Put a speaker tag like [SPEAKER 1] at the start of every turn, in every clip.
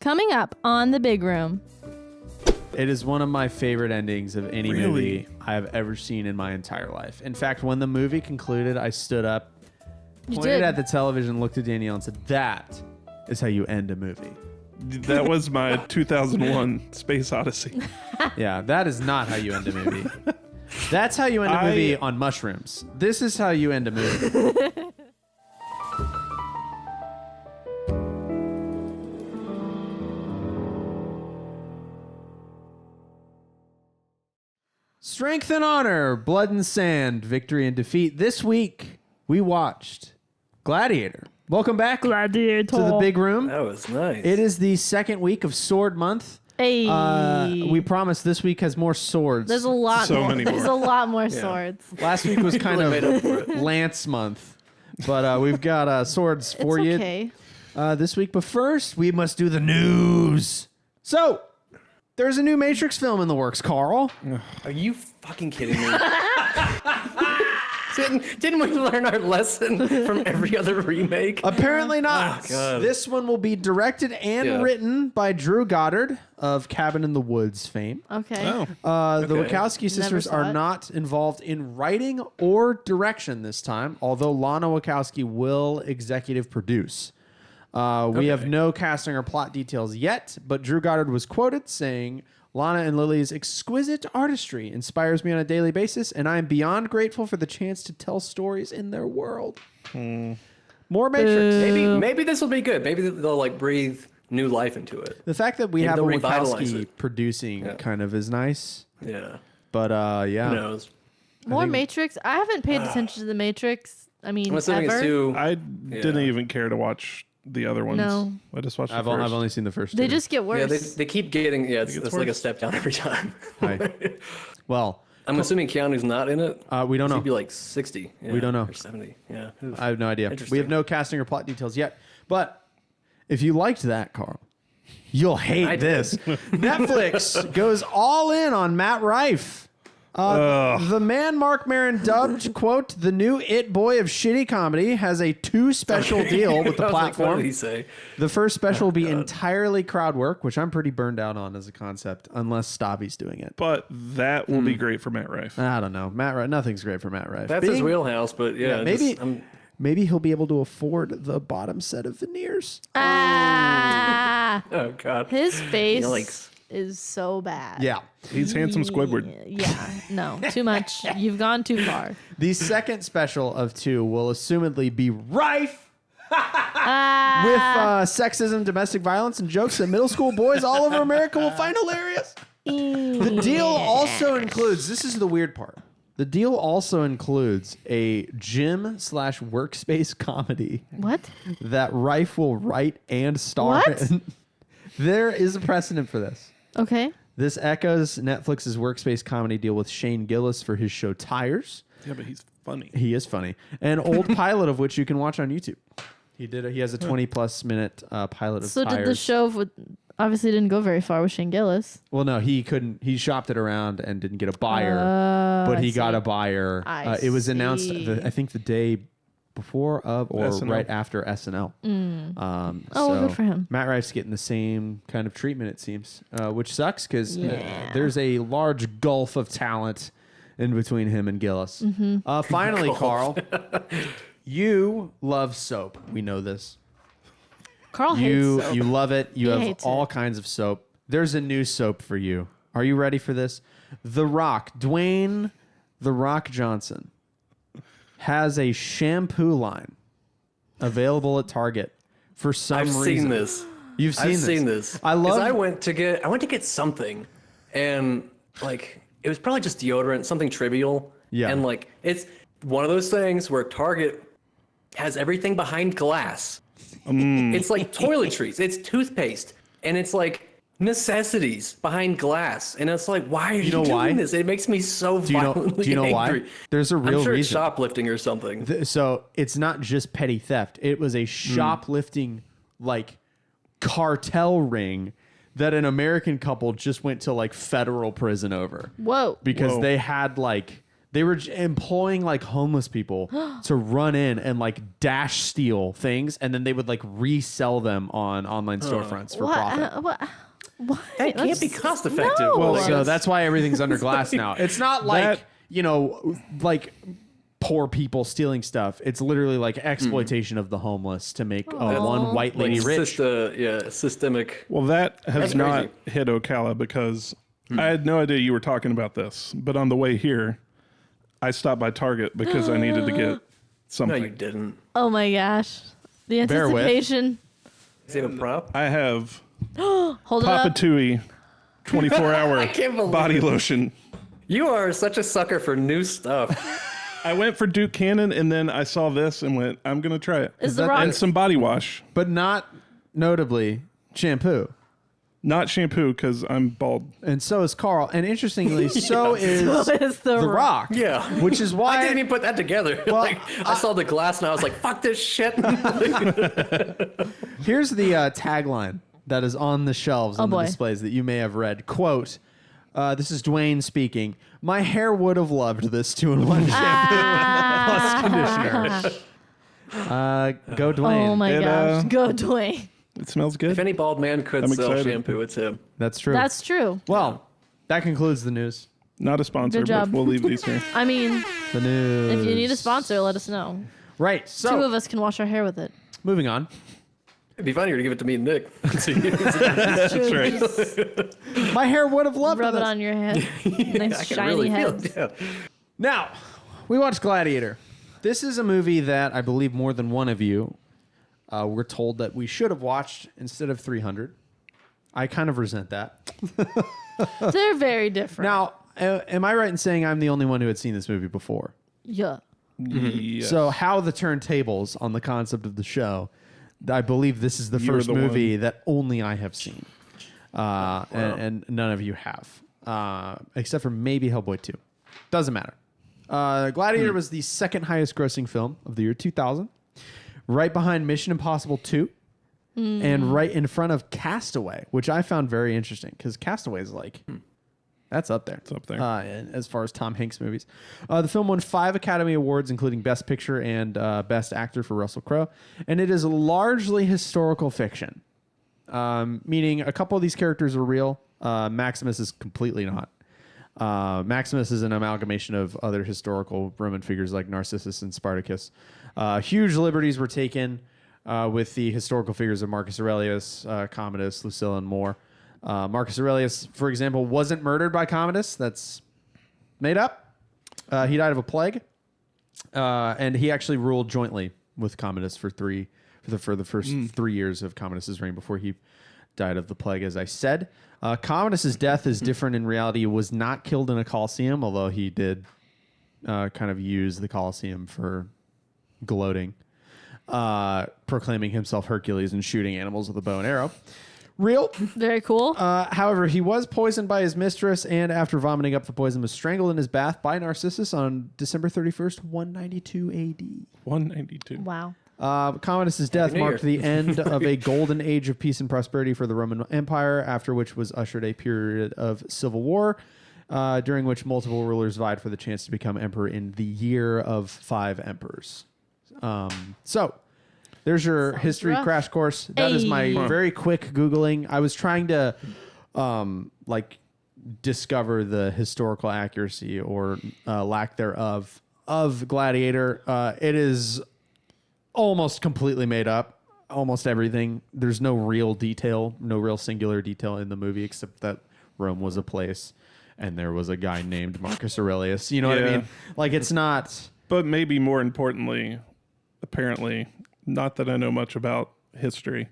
[SPEAKER 1] Coming up on The Big Room.
[SPEAKER 2] It is one of my favorite endings of any movie I have ever seen in my entire life. In fact, when the movie concluded, I stood up, pointed at the television, looked at Danielle, and said, "That is how you end a movie."
[SPEAKER 3] That was my 2001 Space Odyssey.
[SPEAKER 2] Yeah, that is not how you end a movie. That's how you end a movie on mushrooms. This is how you end a movie. Strength and Honor, Blood and Sand, Victory and Defeat. This week, we watched Gladiator. Welcome back
[SPEAKER 1] Gladiator.
[SPEAKER 2] to The Big Room.
[SPEAKER 4] That was nice.
[SPEAKER 2] It is the second week of Sword Month.
[SPEAKER 1] Hey.
[SPEAKER 2] We promise this week has more swords.
[SPEAKER 1] There's a lot
[SPEAKER 3] So
[SPEAKER 1] more.
[SPEAKER 3] many
[SPEAKER 1] There's
[SPEAKER 3] more.
[SPEAKER 1] a lot more swords.
[SPEAKER 2] Last week was kind
[SPEAKER 4] Made up for
[SPEAKER 2] of
[SPEAKER 4] it.
[SPEAKER 2] Lance Month. But we've got swords for
[SPEAKER 1] It's
[SPEAKER 2] you
[SPEAKER 1] okay.
[SPEAKER 2] this week. But first, we must do the news. So, there's a new Matrix film in the works, Carl.
[SPEAKER 4] Are you fucking kidding me? Didn't we learn our lesson from every other remake?
[SPEAKER 2] Apparently not.
[SPEAKER 4] Oh, God.
[SPEAKER 2] This one will be directed and written by Drew Goddard of Cabin in the Woods fame.
[SPEAKER 1] Okay.
[SPEAKER 3] Oh,
[SPEAKER 2] The
[SPEAKER 4] Okay.
[SPEAKER 2] Wachowski sisters
[SPEAKER 1] saw
[SPEAKER 2] are
[SPEAKER 1] it.
[SPEAKER 2] not involved in writing or direction this time, although Lana Wachowski will executive produce. We have no casting or plot details yet, but Drew Goddard was quoted saying, "Lana and Lily's exquisite artistry inspires me on a daily basis, and I am beyond grateful for the chance to tell stories in their world." More Matrix.
[SPEAKER 4] Maybe this will be good. Maybe they'll like breathe new life into it.
[SPEAKER 2] The fact that we
[SPEAKER 4] Maybe
[SPEAKER 2] have a
[SPEAKER 4] they'll revitalize
[SPEAKER 2] Wachowski
[SPEAKER 4] it.
[SPEAKER 2] producing kind of is nice,
[SPEAKER 4] Yeah.
[SPEAKER 2] but yeah.
[SPEAKER 4] Who knows?
[SPEAKER 1] More Matrix. I haven't paid attention to the Matrix. I mean,
[SPEAKER 4] I'm assuming
[SPEAKER 1] ever.
[SPEAKER 4] it's too.
[SPEAKER 3] I didn't even care to watch the other ones.
[SPEAKER 1] No.
[SPEAKER 3] I just watched
[SPEAKER 2] I've
[SPEAKER 3] the first.
[SPEAKER 2] only seen the first
[SPEAKER 1] They
[SPEAKER 2] two.
[SPEAKER 1] just get worse.
[SPEAKER 4] Yeah, they keep getting. Yeah, it's like a
[SPEAKER 3] worse.
[SPEAKER 4] step down every time.
[SPEAKER 2] Hi. Well,
[SPEAKER 4] I'm assuming Keanu's not in it.
[SPEAKER 2] we don't know.
[SPEAKER 4] He'd be like 60. Yeah,
[SPEAKER 2] We don't know.
[SPEAKER 4] Or 70. Yeah. Oof.
[SPEAKER 2] I have no idea. We
[SPEAKER 4] Interesting.
[SPEAKER 2] have no casting or plot details yet. But if you liked that, Carl, you'll hate
[SPEAKER 4] I
[SPEAKER 2] this.
[SPEAKER 4] did.
[SPEAKER 2] Netflix goes all in on Matt Rife. The man Mark Maron dubbed, quote, "the new it boy of shitty comedy," has a 2 special deal with the
[SPEAKER 4] I was like, what
[SPEAKER 2] platform.
[SPEAKER 4] did he say?
[SPEAKER 2] The first special will be entirely crowd work, which I'm pretty burned out on as a concept, unless Stabby's doing it.
[SPEAKER 3] But that will be great for Matt Rife.
[SPEAKER 2] I don't know. Matt Rife, nothing's great for Matt Rife.
[SPEAKER 4] That's his wheelhouse, but yeah,
[SPEAKER 2] maybe
[SPEAKER 4] just,
[SPEAKER 2] maybe he'll be able to afford the bottom set of veneers.
[SPEAKER 1] Ah.
[SPEAKER 4] oh god,
[SPEAKER 1] His face
[SPEAKER 4] Yikes.
[SPEAKER 1] is so bad.
[SPEAKER 2] Yeah.
[SPEAKER 3] He's handsome Squidward.
[SPEAKER 1] Yeah. No. Too much. You've gone too far.
[SPEAKER 2] The second special of 2 will assumedly be rife with sexism, domestic violence, and jokes that middle school boys all over America will find hilarious. The deal also includes, this is the weird part, the deal also includes a gym/workspace comedy
[SPEAKER 1] What?
[SPEAKER 2] that Rife will write and star
[SPEAKER 1] What?
[SPEAKER 2] in. There is a precedent for this.
[SPEAKER 1] Okay.
[SPEAKER 2] This echoes Netflix's workspace comedy deal with Shane Gillis for his show Tires.
[SPEAKER 3] Yeah, but he's funny.
[SPEAKER 2] He is funny. An old pilot of which you can watch on YouTube. He has a 20+ minute pilot of
[SPEAKER 1] So
[SPEAKER 2] Tires.
[SPEAKER 1] did the show obviously didn't go very far with Shane Gillis.
[SPEAKER 2] Well, no, he couldn't. He shopped it around and didn't get a buyer, but he
[SPEAKER 1] I
[SPEAKER 2] got
[SPEAKER 1] see.
[SPEAKER 2] a buyer.
[SPEAKER 1] I
[SPEAKER 2] It was announced,
[SPEAKER 1] see.
[SPEAKER 2] I think, the day before or
[SPEAKER 3] SNL.
[SPEAKER 2] right after SNL.
[SPEAKER 1] Oh,
[SPEAKER 2] so
[SPEAKER 1] good for him.
[SPEAKER 2] Matt Rife's getting the same kind of treatment, it seems, which sucks because
[SPEAKER 1] Yeah.
[SPEAKER 2] there's a large gulf of talent in between him and Gillis.
[SPEAKER 1] Mm-hmm.
[SPEAKER 2] Finally, Carl, you love soap. We know this.
[SPEAKER 1] Carl
[SPEAKER 2] You
[SPEAKER 1] hates soap.
[SPEAKER 2] you love it. You
[SPEAKER 1] He
[SPEAKER 2] have
[SPEAKER 1] hates
[SPEAKER 2] all
[SPEAKER 1] it.
[SPEAKER 2] kinds of soap. There's a new soap for you. Are you ready for this? The Rock, Dwayne The Rock Johnson, has a shampoo line available at Target for some
[SPEAKER 4] I've
[SPEAKER 2] reason.
[SPEAKER 4] seen this.
[SPEAKER 2] You've seen
[SPEAKER 4] I've
[SPEAKER 2] this.
[SPEAKER 4] seen this.
[SPEAKER 2] I
[SPEAKER 4] 'Cause
[SPEAKER 2] love.
[SPEAKER 4] I went to get something, and like it was probably just deodorant, something trivial.
[SPEAKER 2] Yeah.
[SPEAKER 4] And like it's one of those things where Target has everything behind glass. It's like toiletries, it's toothpaste, and it's like necessities behind glass. And it's like, why are you
[SPEAKER 2] know
[SPEAKER 4] doing
[SPEAKER 2] why?
[SPEAKER 4] this? It makes me so violently
[SPEAKER 2] do you know
[SPEAKER 4] angry.
[SPEAKER 2] why? There's a real
[SPEAKER 4] I'm sure
[SPEAKER 2] reason.
[SPEAKER 4] it's shoplifting or something.
[SPEAKER 2] So it's not just petty theft. It was a shoplifting like cartel ring that an American couple just went to like federal prison over.
[SPEAKER 1] Whoa.
[SPEAKER 2] Because
[SPEAKER 3] Whoa.
[SPEAKER 2] they had like They were employing like homeless people to run in and like dash steal things, and then they would like resell them on online storefronts for profit.
[SPEAKER 1] What?
[SPEAKER 4] That can't be cost effective.
[SPEAKER 1] No.
[SPEAKER 2] Well, so that's why everything's under glass now. It's not like, like poor people stealing stuff. It's literally like exploitation of the homeless to make one white lady rich.
[SPEAKER 4] Systemic.
[SPEAKER 3] Well, that has
[SPEAKER 4] That's
[SPEAKER 3] not
[SPEAKER 4] crazy.
[SPEAKER 3] hit Ocala because I had no idea you were talking about this. But on the way here, I stopped by Target because I needed to get
[SPEAKER 4] No,
[SPEAKER 3] something.
[SPEAKER 4] you didn't.
[SPEAKER 1] Oh my gosh. The
[SPEAKER 2] Bear with.
[SPEAKER 1] anticipation.
[SPEAKER 4] Is it a prop?
[SPEAKER 3] I have
[SPEAKER 1] Hold it
[SPEAKER 3] Papa
[SPEAKER 1] up.
[SPEAKER 3] Tui 24-hour
[SPEAKER 4] can't believe
[SPEAKER 3] body lotion.
[SPEAKER 4] You are such a sucker for new stuff.
[SPEAKER 3] I went for Duke Cannon, and then I saw this and went, I'm going to try it.
[SPEAKER 1] Is the rock
[SPEAKER 3] And some body wash.
[SPEAKER 2] But not notably shampoo.
[SPEAKER 3] Not shampoo because I'm bald.
[SPEAKER 2] And so is Carl. And interestingly, so is
[SPEAKER 1] the
[SPEAKER 2] The Rock.
[SPEAKER 4] Yeah.
[SPEAKER 2] Which is
[SPEAKER 4] I
[SPEAKER 2] why
[SPEAKER 4] didn't even put that together. I saw the glass and I was like, fuck this shit.
[SPEAKER 2] here's the tagline that is on the shelves on the
[SPEAKER 1] boy.
[SPEAKER 2] displays that you may have read. Quote, this is Dwayne speaking. My hair would have loved this 2-in-1 shampoo plus conditioner. Go Dwayne.
[SPEAKER 1] Oh my
[SPEAKER 3] It,
[SPEAKER 1] gosh. Go Dwayne.
[SPEAKER 3] It smells good.
[SPEAKER 4] If any bald man could
[SPEAKER 3] I'm
[SPEAKER 4] sell
[SPEAKER 3] excited.
[SPEAKER 4] shampoo, it's him.
[SPEAKER 2] That's true.
[SPEAKER 1] That's true.
[SPEAKER 2] well, that concludes the news.
[SPEAKER 3] Not a sponsor,
[SPEAKER 1] Good
[SPEAKER 3] but
[SPEAKER 1] job.
[SPEAKER 3] we'll leave these here.
[SPEAKER 1] I mean,
[SPEAKER 2] The news.
[SPEAKER 1] if you need a sponsor, let us know.
[SPEAKER 2] Right.
[SPEAKER 1] Two
[SPEAKER 2] So,
[SPEAKER 1] of us can wash our hair with it.
[SPEAKER 2] moving on.
[SPEAKER 4] It'd be funnier to give it to me and Nick.
[SPEAKER 3] That's right.
[SPEAKER 1] Just
[SPEAKER 2] My hair would have loved
[SPEAKER 1] rub it
[SPEAKER 2] this.
[SPEAKER 1] on your head. Nice
[SPEAKER 4] I can
[SPEAKER 1] shiny
[SPEAKER 4] really
[SPEAKER 1] head.
[SPEAKER 4] feel it. Yeah.
[SPEAKER 2] Now, we watched Gladiator. This is a movie that I believe more than one of you were told that we should have watched instead of 300. I kind of resent that.
[SPEAKER 1] They're very different.
[SPEAKER 2] Now, am I right in saying I'm the only one who had seen this movie before?
[SPEAKER 1] Yeah.
[SPEAKER 3] Yes.
[SPEAKER 2] So, how the turntables on the concept of the show, I believe this is the
[SPEAKER 3] You were
[SPEAKER 2] first
[SPEAKER 3] the
[SPEAKER 2] movie
[SPEAKER 3] one.
[SPEAKER 2] that only I have seen. And none of you have. Except for maybe Hellboy 2. Doesn't matter. Gladiator was the second highest grossing film of the year 2000. Right behind Mission Impossible 2. And right in front of Castaway, which I found very interesting because Castaway is like, that's up there.
[SPEAKER 3] It's up there.
[SPEAKER 2] And as far as Tom Hanks movies. The film won 5 Academy Awards, including Best Picture and Best Actor for Russell Crowe. And it is largely historical fiction, meaning a couple of these characters are real. Maximus is completely not. Maximus is an amalgamation of other historical Roman figures like Narcissus and Spartacus. Huge liberties were taken with the historical figures of Marcus Aurelius, Commodus, Lucilla, and more. Marcus Aurelius, for example, wasn't murdered by Commodus. That's made up. He died of a plague, and he actually ruled jointly with Commodus for the first 3 years of Commodus's reign before he died of the plague. As I said, Commodus's death is different in reality. He was not killed in a Colosseum, although he did kind of use the Colosseum for gloating, proclaiming himself Hercules and shooting animals with a bow and arrow. Real.
[SPEAKER 1] Very cool.
[SPEAKER 2] However, he was poisoned by his mistress, and after vomiting up the poison, was strangled in his bath by Narcissus on December 31st, 192 AD.
[SPEAKER 3] 192.
[SPEAKER 1] Wow.
[SPEAKER 2] Commodus's death
[SPEAKER 4] New
[SPEAKER 2] marked
[SPEAKER 4] Year.
[SPEAKER 2] the end of a golden age of peace and prosperity for the Roman Empire, after which was ushered a period of civil war, during which multiple rulers vied for the chance to become emperor in the year of 5 emperors. So, there's your history
[SPEAKER 1] rough.
[SPEAKER 2] crash course. That is my
[SPEAKER 1] Hey.
[SPEAKER 2] very quick Googling. I was trying to discover the historical accuracy or lack thereof of Gladiator. It is almost completely made up. Almost everything. There's no real detail, no real singular detail in the movie except that Rome was a place and there was a guy named Marcus Aurelius. You know what I
[SPEAKER 3] Yeah.
[SPEAKER 2] mean? Like, it's not...
[SPEAKER 3] But maybe more importantly, apparently, not that I know much about history,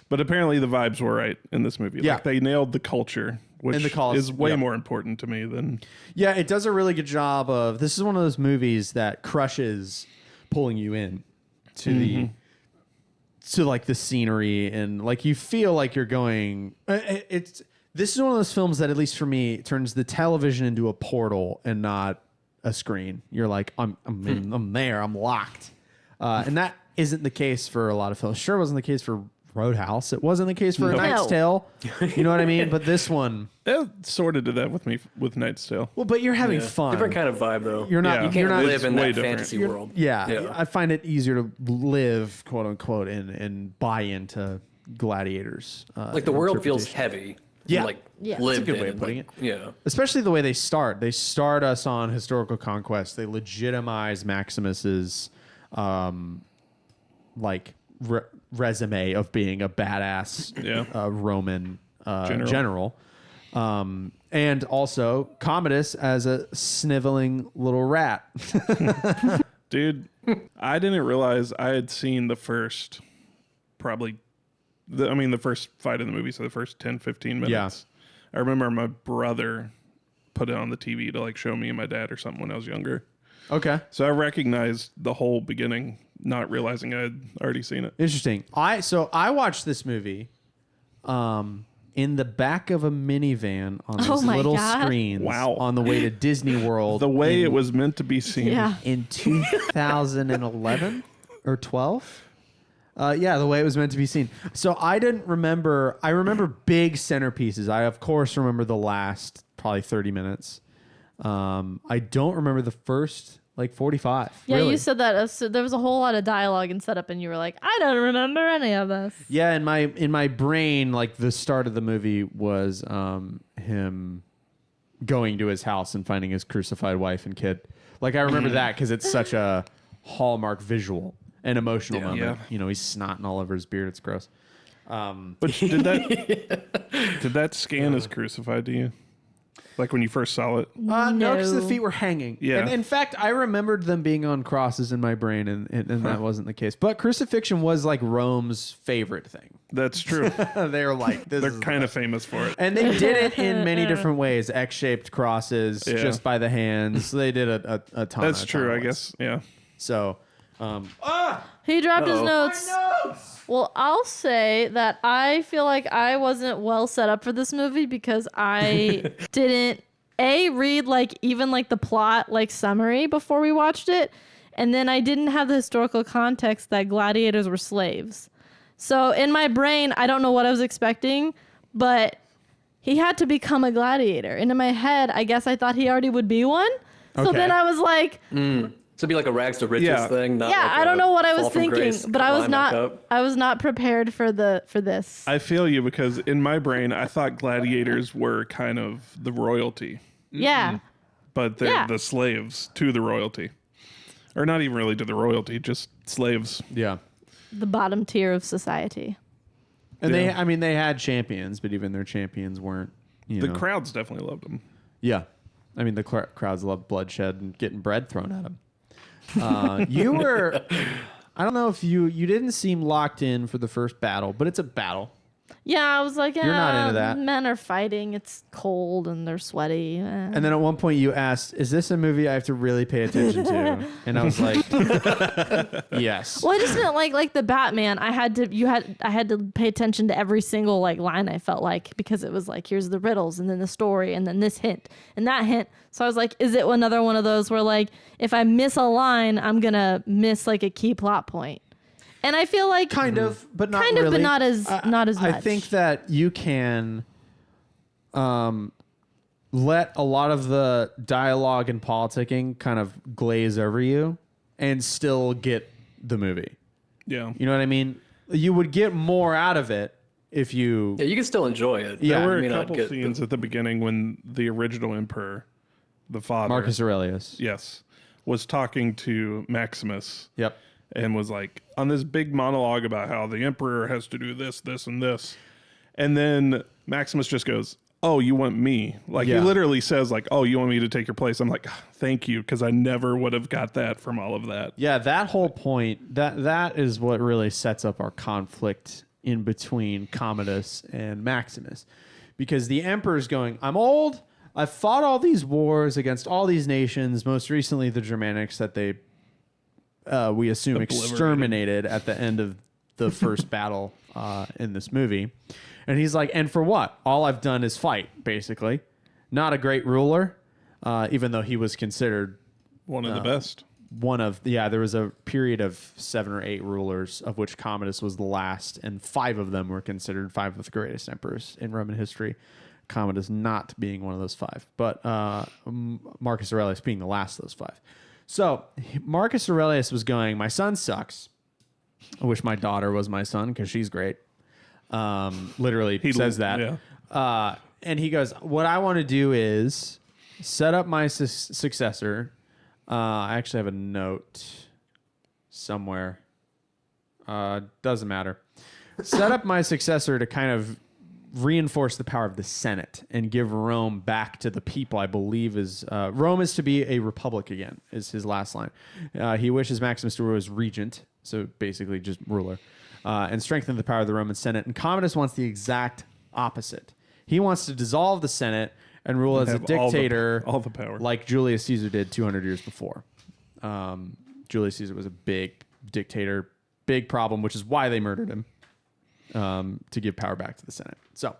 [SPEAKER 3] but apparently the vibes were right in this movie.
[SPEAKER 2] Yeah.
[SPEAKER 3] Like they nailed the culture, which
[SPEAKER 2] And the
[SPEAKER 3] is way
[SPEAKER 2] yeah.
[SPEAKER 3] more important to me than
[SPEAKER 2] Yeah, it does a really good job of... This is one of those movies that crushes pulling you in to the scenery, and like you feel like you're going... This is one of those films that, at least for me, turns the television into a portal and not a screen. You're like, I'm there, I'm locked. And that isn't the case for a lot of films. Sure wasn't the case for Roadhouse. It wasn't the case for A
[SPEAKER 3] No.
[SPEAKER 2] Knight's Tale. You know what I mean? But this one,
[SPEAKER 3] It sort of did that with me with Knight's Tale.
[SPEAKER 2] well, but you're having fun.
[SPEAKER 4] Different kind of vibe though.
[SPEAKER 2] You're not.
[SPEAKER 3] Yeah.
[SPEAKER 4] You can't
[SPEAKER 2] You're not.
[SPEAKER 4] live in
[SPEAKER 3] way
[SPEAKER 4] that
[SPEAKER 3] different.
[SPEAKER 4] fantasy world.
[SPEAKER 2] Yeah, I find it easier to live, quote unquote, and buy into Gladiators.
[SPEAKER 4] Like the world feels
[SPEAKER 2] interpretation.
[SPEAKER 4] heavy.
[SPEAKER 2] Yeah.
[SPEAKER 4] Like
[SPEAKER 1] Yeah.
[SPEAKER 4] lived
[SPEAKER 2] That's a good
[SPEAKER 4] in
[SPEAKER 2] way
[SPEAKER 4] and,
[SPEAKER 2] of putting
[SPEAKER 4] like,
[SPEAKER 2] it.
[SPEAKER 4] Yeah.
[SPEAKER 2] Especially the way they start. They start us on historical conquest. They legitimize Maximus's, resume of being a badass Roman general. And also Commodus as a sniveling little rat.
[SPEAKER 3] Dude, I didn't realize I had seen the first, the first fight in the movie, so the first 10, 15 minutes. I remember my brother put it on the TV to like show me and my dad or something when I was younger.
[SPEAKER 2] Okay.
[SPEAKER 3] So I recognized the whole beginning, not realizing I had already seen it.
[SPEAKER 2] Interesting. I watched this movie in the back of a minivan on
[SPEAKER 1] Oh
[SPEAKER 2] these
[SPEAKER 1] my
[SPEAKER 2] little
[SPEAKER 1] God.
[SPEAKER 2] screens
[SPEAKER 3] Wow.
[SPEAKER 2] on the way to Disney World.
[SPEAKER 3] The way it was meant to be seen.
[SPEAKER 1] Yeah.
[SPEAKER 2] in 2011 or 12. Yeah, the way it was meant to be seen. So I didn't remember. I remember big centerpieces. I of course remember the last probably 30 minutes. I don't remember the first like 45.
[SPEAKER 1] Yeah,
[SPEAKER 2] really.
[SPEAKER 1] you said that. So there was a whole lot of dialogue and setup, and you were like, I don't remember any of this.
[SPEAKER 2] Yeah, in my brain, like the start of the movie was him going to his house and finding his crucified wife and kid. Like I remember that because it's such a hallmark visual and emotional moment.
[SPEAKER 3] Yeah.
[SPEAKER 2] You know, he's snotting all over his beard. It's gross.
[SPEAKER 3] But did that scan as crucified to you? Like when you first saw it?
[SPEAKER 2] No, because the
[SPEAKER 1] No.
[SPEAKER 2] feet were hanging.
[SPEAKER 3] Yeah.
[SPEAKER 2] And in fact, I remembered them being on crosses in my brain, and that wasn't the case. But crucifixion was like Rome's favorite thing.
[SPEAKER 3] That's true.
[SPEAKER 2] They were like, this
[SPEAKER 3] They're
[SPEAKER 2] is
[SPEAKER 3] kind of famous for it.
[SPEAKER 2] And they did it in many different ways. X-shaped crosses,
[SPEAKER 3] Yeah.
[SPEAKER 2] just by the hands. They did a ton.
[SPEAKER 3] That's
[SPEAKER 2] a ton
[SPEAKER 3] true,
[SPEAKER 2] of
[SPEAKER 3] I
[SPEAKER 2] ways.
[SPEAKER 3] guess. Yeah.
[SPEAKER 2] So,
[SPEAKER 1] He dropped his
[SPEAKER 4] Uh-oh.
[SPEAKER 1] notes. Well, I'll say that I feel like I wasn't well set up for this movie because I didn't read even the plot summary before we watched it, and then I didn't have the historical context that gladiators were slaves. So in my brain, I don't know what I was expecting, but he had to become a gladiator. And in my head, I guess I thought he already would be one. So
[SPEAKER 2] Okay.
[SPEAKER 1] then I was like,
[SPEAKER 4] So it'd be like a rags to riches
[SPEAKER 3] Yeah.
[SPEAKER 4] thing. Not
[SPEAKER 1] yeah,
[SPEAKER 4] like
[SPEAKER 1] I don't know what I
[SPEAKER 4] fall
[SPEAKER 1] was
[SPEAKER 4] from
[SPEAKER 1] thinking,
[SPEAKER 4] grace,
[SPEAKER 1] but I was
[SPEAKER 4] climb back
[SPEAKER 1] not.
[SPEAKER 4] up.
[SPEAKER 1] I was not prepared for this.
[SPEAKER 3] I feel you because in my brain, I thought gladiators were kind of the royalty,
[SPEAKER 1] Yeah,
[SPEAKER 3] but they're
[SPEAKER 1] Yeah.
[SPEAKER 3] the slaves to the royalty. Or not even really to the royalty, just slaves.
[SPEAKER 2] yeah.
[SPEAKER 1] the bottom tier of society.
[SPEAKER 2] And
[SPEAKER 3] Yeah.
[SPEAKER 2] they had champions, but even their champions weren't.
[SPEAKER 3] The crowds definitely loved them.
[SPEAKER 2] Yeah, I mean the crowds love bloodshed and getting bread thrown at them. You were. I don't know if you didn't seem locked in for the first battle, but it's a battle.
[SPEAKER 1] Yeah, I was like,
[SPEAKER 2] You're not into that.
[SPEAKER 1] Men are fighting. It's cold and they're sweaty.
[SPEAKER 2] And then at one point you asked, "Is this a movie I have to really pay attention to?" And I was like, "Yes."
[SPEAKER 1] Well, I just meant like the Batman. I had to pay attention to every single line. I felt like because it was like here's the riddles and then the story and then this hint and that hint. So I was like, is it another one of those where if I miss a line, I'm gonna miss a key plot point? And I feel like
[SPEAKER 2] Kind of, but not
[SPEAKER 1] kind of,
[SPEAKER 2] really.
[SPEAKER 1] but not as
[SPEAKER 2] I
[SPEAKER 1] much.
[SPEAKER 2] think that you can let a lot of the dialogue and politicking kind of glaze over you and still get the movie.
[SPEAKER 3] Yeah.
[SPEAKER 2] You know what I mean? You would get more out of it if you...
[SPEAKER 4] Yeah, you can still enjoy it.
[SPEAKER 2] Yeah.
[SPEAKER 3] There were
[SPEAKER 4] You
[SPEAKER 3] a
[SPEAKER 4] may not
[SPEAKER 3] couple
[SPEAKER 4] get
[SPEAKER 3] scenes at the beginning when the original emperor, the father,
[SPEAKER 2] Marcus Aurelius.
[SPEAKER 3] yes, was talking to Maximus.
[SPEAKER 2] Yep.
[SPEAKER 3] And was on this big monologue about how the emperor has to do this, this, and this. And then Maximus just goes, "Oh, you want me?" He
[SPEAKER 2] Yeah.
[SPEAKER 3] literally says "Oh, you want me to take your place?" I'm like, "Thank you," because I never would have got that from all of that.
[SPEAKER 2] Yeah, that whole point, that is what really sets up our conflict in between Commodus and Maximus. Because the emperor's going, "I'm old. I've fought all these wars against all these nations, most recently the Germanics that they we assume exterminated at the end of the first battle in this movie." And he's like, "And for what? All I've done is fight, basically. Not a great ruler, even though he was considered
[SPEAKER 3] One of the best.
[SPEAKER 2] there was a period of 7 or 8 rulers, of which Commodus was the last, and 5 of them were considered 5 of the greatest emperors in Roman history. Commodus not being one of those 5, but Marcus Aurelius being the last of those 5. So Marcus Aurelius was going, my son sucks. I wish my daughter was my son because she's great. Literally he says that.
[SPEAKER 3] Yeah.
[SPEAKER 2] And he goes, what I want to do is set up my successor. I actually have a note somewhere. Doesn't matter. Set up my successor to kind of reinforce the power of the Senate and give Rome back to the people. I believe is Rome is to be a republic again, is his last line. He wishes Maximus to rule as regent, so basically just ruler, and strengthen the power of the Roman Senate. And Commodus wants the exact opposite. He wants to dissolve the Senate and rule as a dictator,
[SPEAKER 3] all the power,
[SPEAKER 2] like Julius Caesar did 200 years before. Julius Caesar was a big dictator, big problem, which is why they murdered him, to give power back to the Senate. So,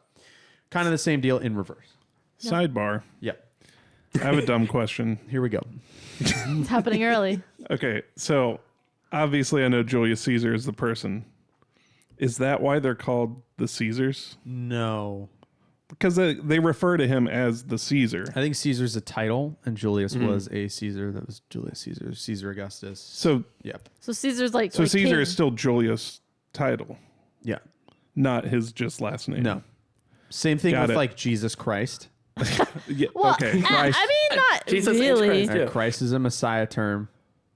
[SPEAKER 2] kind of the same deal in reverse.
[SPEAKER 3] Sidebar.
[SPEAKER 2] Yep.
[SPEAKER 3] I have a dumb question.
[SPEAKER 2] Here we go.
[SPEAKER 1] It's happening early.
[SPEAKER 3] Okay, so obviously I know Julius Caesar is the person. Is that why they're called the Caesars?
[SPEAKER 2] No.
[SPEAKER 3] Because they refer to him as the Caesar.
[SPEAKER 2] I think Caesar's a title, and Julius was a Caesar. That was Julius Caesar, Caesar Augustus.
[SPEAKER 3] So,
[SPEAKER 2] yep.
[SPEAKER 1] So Caesar's like.
[SPEAKER 3] So
[SPEAKER 1] like
[SPEAKER 3] Caesar
[SPEAKER 1] king.
[SPEAKER 3] is still Julius' title,
[SPEAKER 2] Yeah.
[SPEAKER 3] not his just last name.
[SPEAKER 2] No. Same thing
[SPEAKER 3] Got
[SPEAKER 2] with
[SPEAKER 3] it.
[SPEAKER 2] like Jesus Christ.
[SPEAKER 3] Yeah,
[SPEAKER 1] Well,
[SPEAKER 3] okay.
[SPEAKER 2] Christ.
[SPEAKER 1] I mean, not
[SPEAKER 4] Jesus is
[SPEAKER 1] really.
[SPEAKER 4] Christ. Yeah.
[SPEAKER 2] Christ is a Messiah term.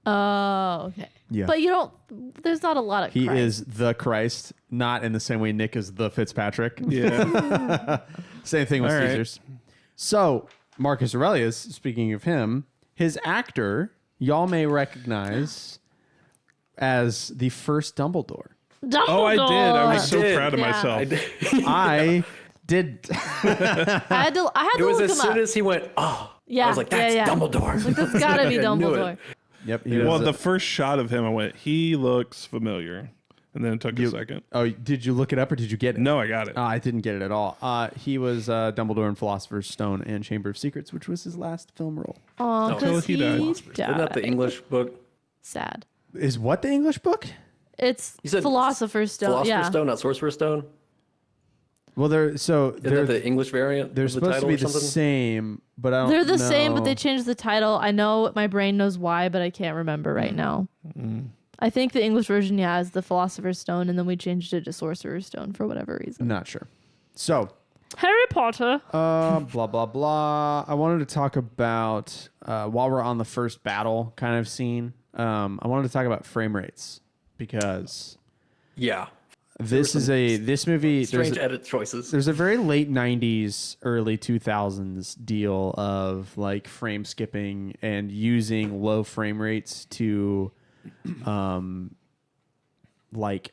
[SPEAKER 1] Oh, okay.
[SPEAKER 2] Yeah.
[SPEAKER 1] But you don't. There's not a lot of.
[SPEAKER 2] He
[SPEAKER 1] Christ.
[SPEAKER 2] is the Christ, not in the same way Nick is the Fitzpatrick.
[SPEAKER 3] Yeah.
[SPEAKER 2] Same thing with
[SPEAKER 3] All right.
[SPEAKER 2] Caesars. So, Marcus Aurelius, speaking of him, his actor, y'all may recognize as the first Dumbledore.
[SPEAKER 1] Dumbledore.
[SPEAKER 3] Oh, I did. I was so
[SPEAKER 4] did.
[SPEAKER 3] proud of
[SPEAKER 1] Yeah.
[SPEAKER 3] myself.
[SPEAKER 4] I did.
[SPEAKER 2] I did.
[SPEAKER 1] I had to
[SPEAKER 4] It was
[SPEAKER 1] look
[SPEAKER 4] as
[SPEAKER 1] him
[SPEAKER 4] soon
[SPEAKER 1] up.
[SPEAKER 4] as he went, oh.
[SPEAKER 1] Yeah,
[SPEAKER 4] I was like,
[SPEAKER 1] yeah,
[SPEAKER 4] that's
[SPEAKER 1] yeah.
[SPEAKER 4] Dumbledore.
[SPEAKER 1] That's gotta be
[SPEAKER 4] I knew it.
[SPEAKER 1] Dumbledore.
[SPEAKER 2] Yep. He
[SPEAKER 3] Well,
[SPEAKER 2] was
[SPEAKER 3] the first shot of him, I went, he looks familiar. And then it took a second.
[SPEAKER 2] oh, did you look it up or did you get it?
[SPEAKER 3] No, I got it.
[SPEAKER 2] I didn't get it at all. He was Dumbledore in Philosopher's Stone and Chamber of Secrets, which was his last film role.
[SPEAKER 1] Oh,
[SPEAKER 3] Until
[SPEAKER 1] because
[SPEAKER 3] he
[SPEAKER 1] he
[SPEAKER 3] died.
[SPEAKER 1] died.
[SPEAKER 4] Isn't that the English book?
[SPEAKER 1] Sad.
[SPEAKER 2] Is what the English book?
[SPEAKER 1] It's
[SPEAKER 4] You said
[SPEAKER 1] Philosopher's Stone.
[SPEAKER 4] Philosopher's
[SPEAKER 1] Yeah.
[SPEAKER 4] Stone, not Sorcerer's Stone?
[SPEAKER 2] Well, they're
[SPEAKER 4] Is that the English variant?
[SPEAKER 2] they're
[SPEAKER 4] of the
[SPEAKER 2] supposed to
[SPEAKER 4] title
[SPEAKER 2] be
[SPEAKER 4] or
[SPEAKER 2] the
[SPEAKER 4] something?
[SPEAKER 2] same, but I don't.
[SPEAKER 1] They're the same, but
[SPEAKER 2] know.
[SPEAKER 1] they changed the title. I know my brain knows why, but I can't remember right now. I think the English version, yeah, is the Philosopher's Stone, and then we changed it to Sorcerer's Stone for whatever reason.
[SPEAKER 2] Not sure. So,
[SPEAKER 1] Harry Potter.
[SPEAKER 2] blah blah blah. I wanted to talk about while we're on the first battle kind of scene. I wanted to talk about frame rates because
[SPEAKER 4] Yeah.
[SPEAKER 2] this movie.
[SPEAKER 4] Strange edit choices.
[SPEAKER 2] There's a very late 90s, early 2000s deal of like frame skipping and using low frame rates to like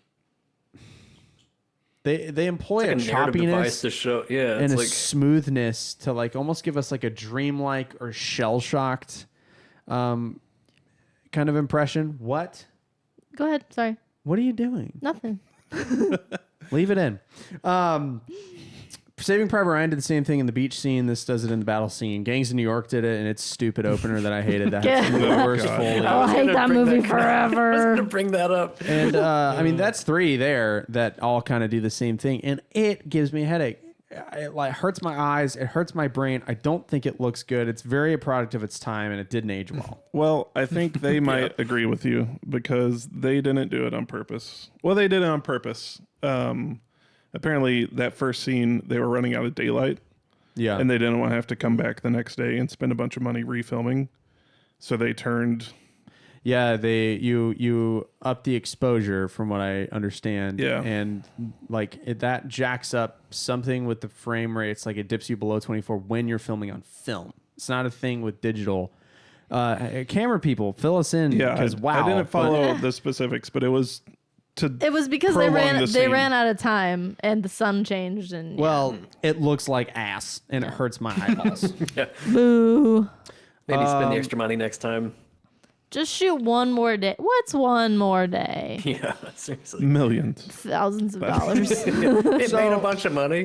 [SPEAKER 2] they employ
[SPEAKER 4] It's
[SPEAKER 2] a
[SPEAKER 4] like a narrative device
[SPEAKER 2] choppiness
[SPEAKER 4] to show. Yeah.
[SPEAKER 2] and
[SPEAKER 4] It's
[SPEAKER 2] a
[SPEAKER 4] like,
[SPEAKER 2] smoothness to like almost give us like a dreamlike or shell-shocked kind of impression. What
[SPEAKER 1] Go ahead. Sorry.
[SPEAKER 2] are you doing?
[SPEAKER 1] Nothing.
[SPEAKER 2] Leave it in. Saving Private Ryan did the same thing in the beach scene. This does it in the battle scene. Gangs of New York did it in its stupid opener that I hated. That had some of the worst
[SPEAKER 3] God.
[SPEAKER 2] Foley.
[SPEAKER 1] Oh, I hate
[SPEAKER 4] gonna
[SPEAKER 1] that
[SPEAKER 4] bring
[SPEAKER 1] movie
[SPEAKER 4] that- I was
[SPEAKER 1] forever.
[SPEAKER 4] going to bring that up.
[SPEAKER 2] And I mean, that's 3 there that all kind of do the same thing, and it gives me a headache. It like hurts my eyes. It hurts my brain. I don't think it looks good. It's very a product of its time, and it didn't age well.
[SPEAKER 3] Well, I think they might agree with you because they didn't do it on purpose. Well, they did it on purpose. Apparently, that first scene, they were running out of daylight,
[SPEAKER 2] Yeah,
[SPEAKER 3] and they didn't want to have to come back the next day and spend a bunch of money refilming. So they turned...
[SPEAKER 2] yeah. You up the exposure from what I understand.
[SPEAKER 3] Yeah.
[SPEAKER 2] and like that jacks up something with the frame rates. Like it dips you below 24 when you're filming on film. It's not a thing with digital. Camera people, fill us in.
[SPEAKER 3] Yeah,
[SPEAKER 2] because wow,
[SPEAKER 3] I didn't
[SPEAKER 2] but-
[SPEAKER 3] follow the specifics, but it was to...
[SPEAKER 1] It was because they
[SPEAKER 3] prolong the scene.
[SPEAKER 1] ran out of time and the sun changed and
[SPEAKER 2] Well, it looks like ass, and it hurts my eyeballs.
[SPEAKER 1] boo.
[SPEAKER 4] Maybe spend the extra money next time.
[SPEAKER 1] Just shoot one more day. What's one more day?
[SPEAKER 4] Yeah, seriously.
[SPEAKER 3] millions.
[SPEAKER 1] Thousands of dollars.
[SPEAKER 4] It made a bunch of money.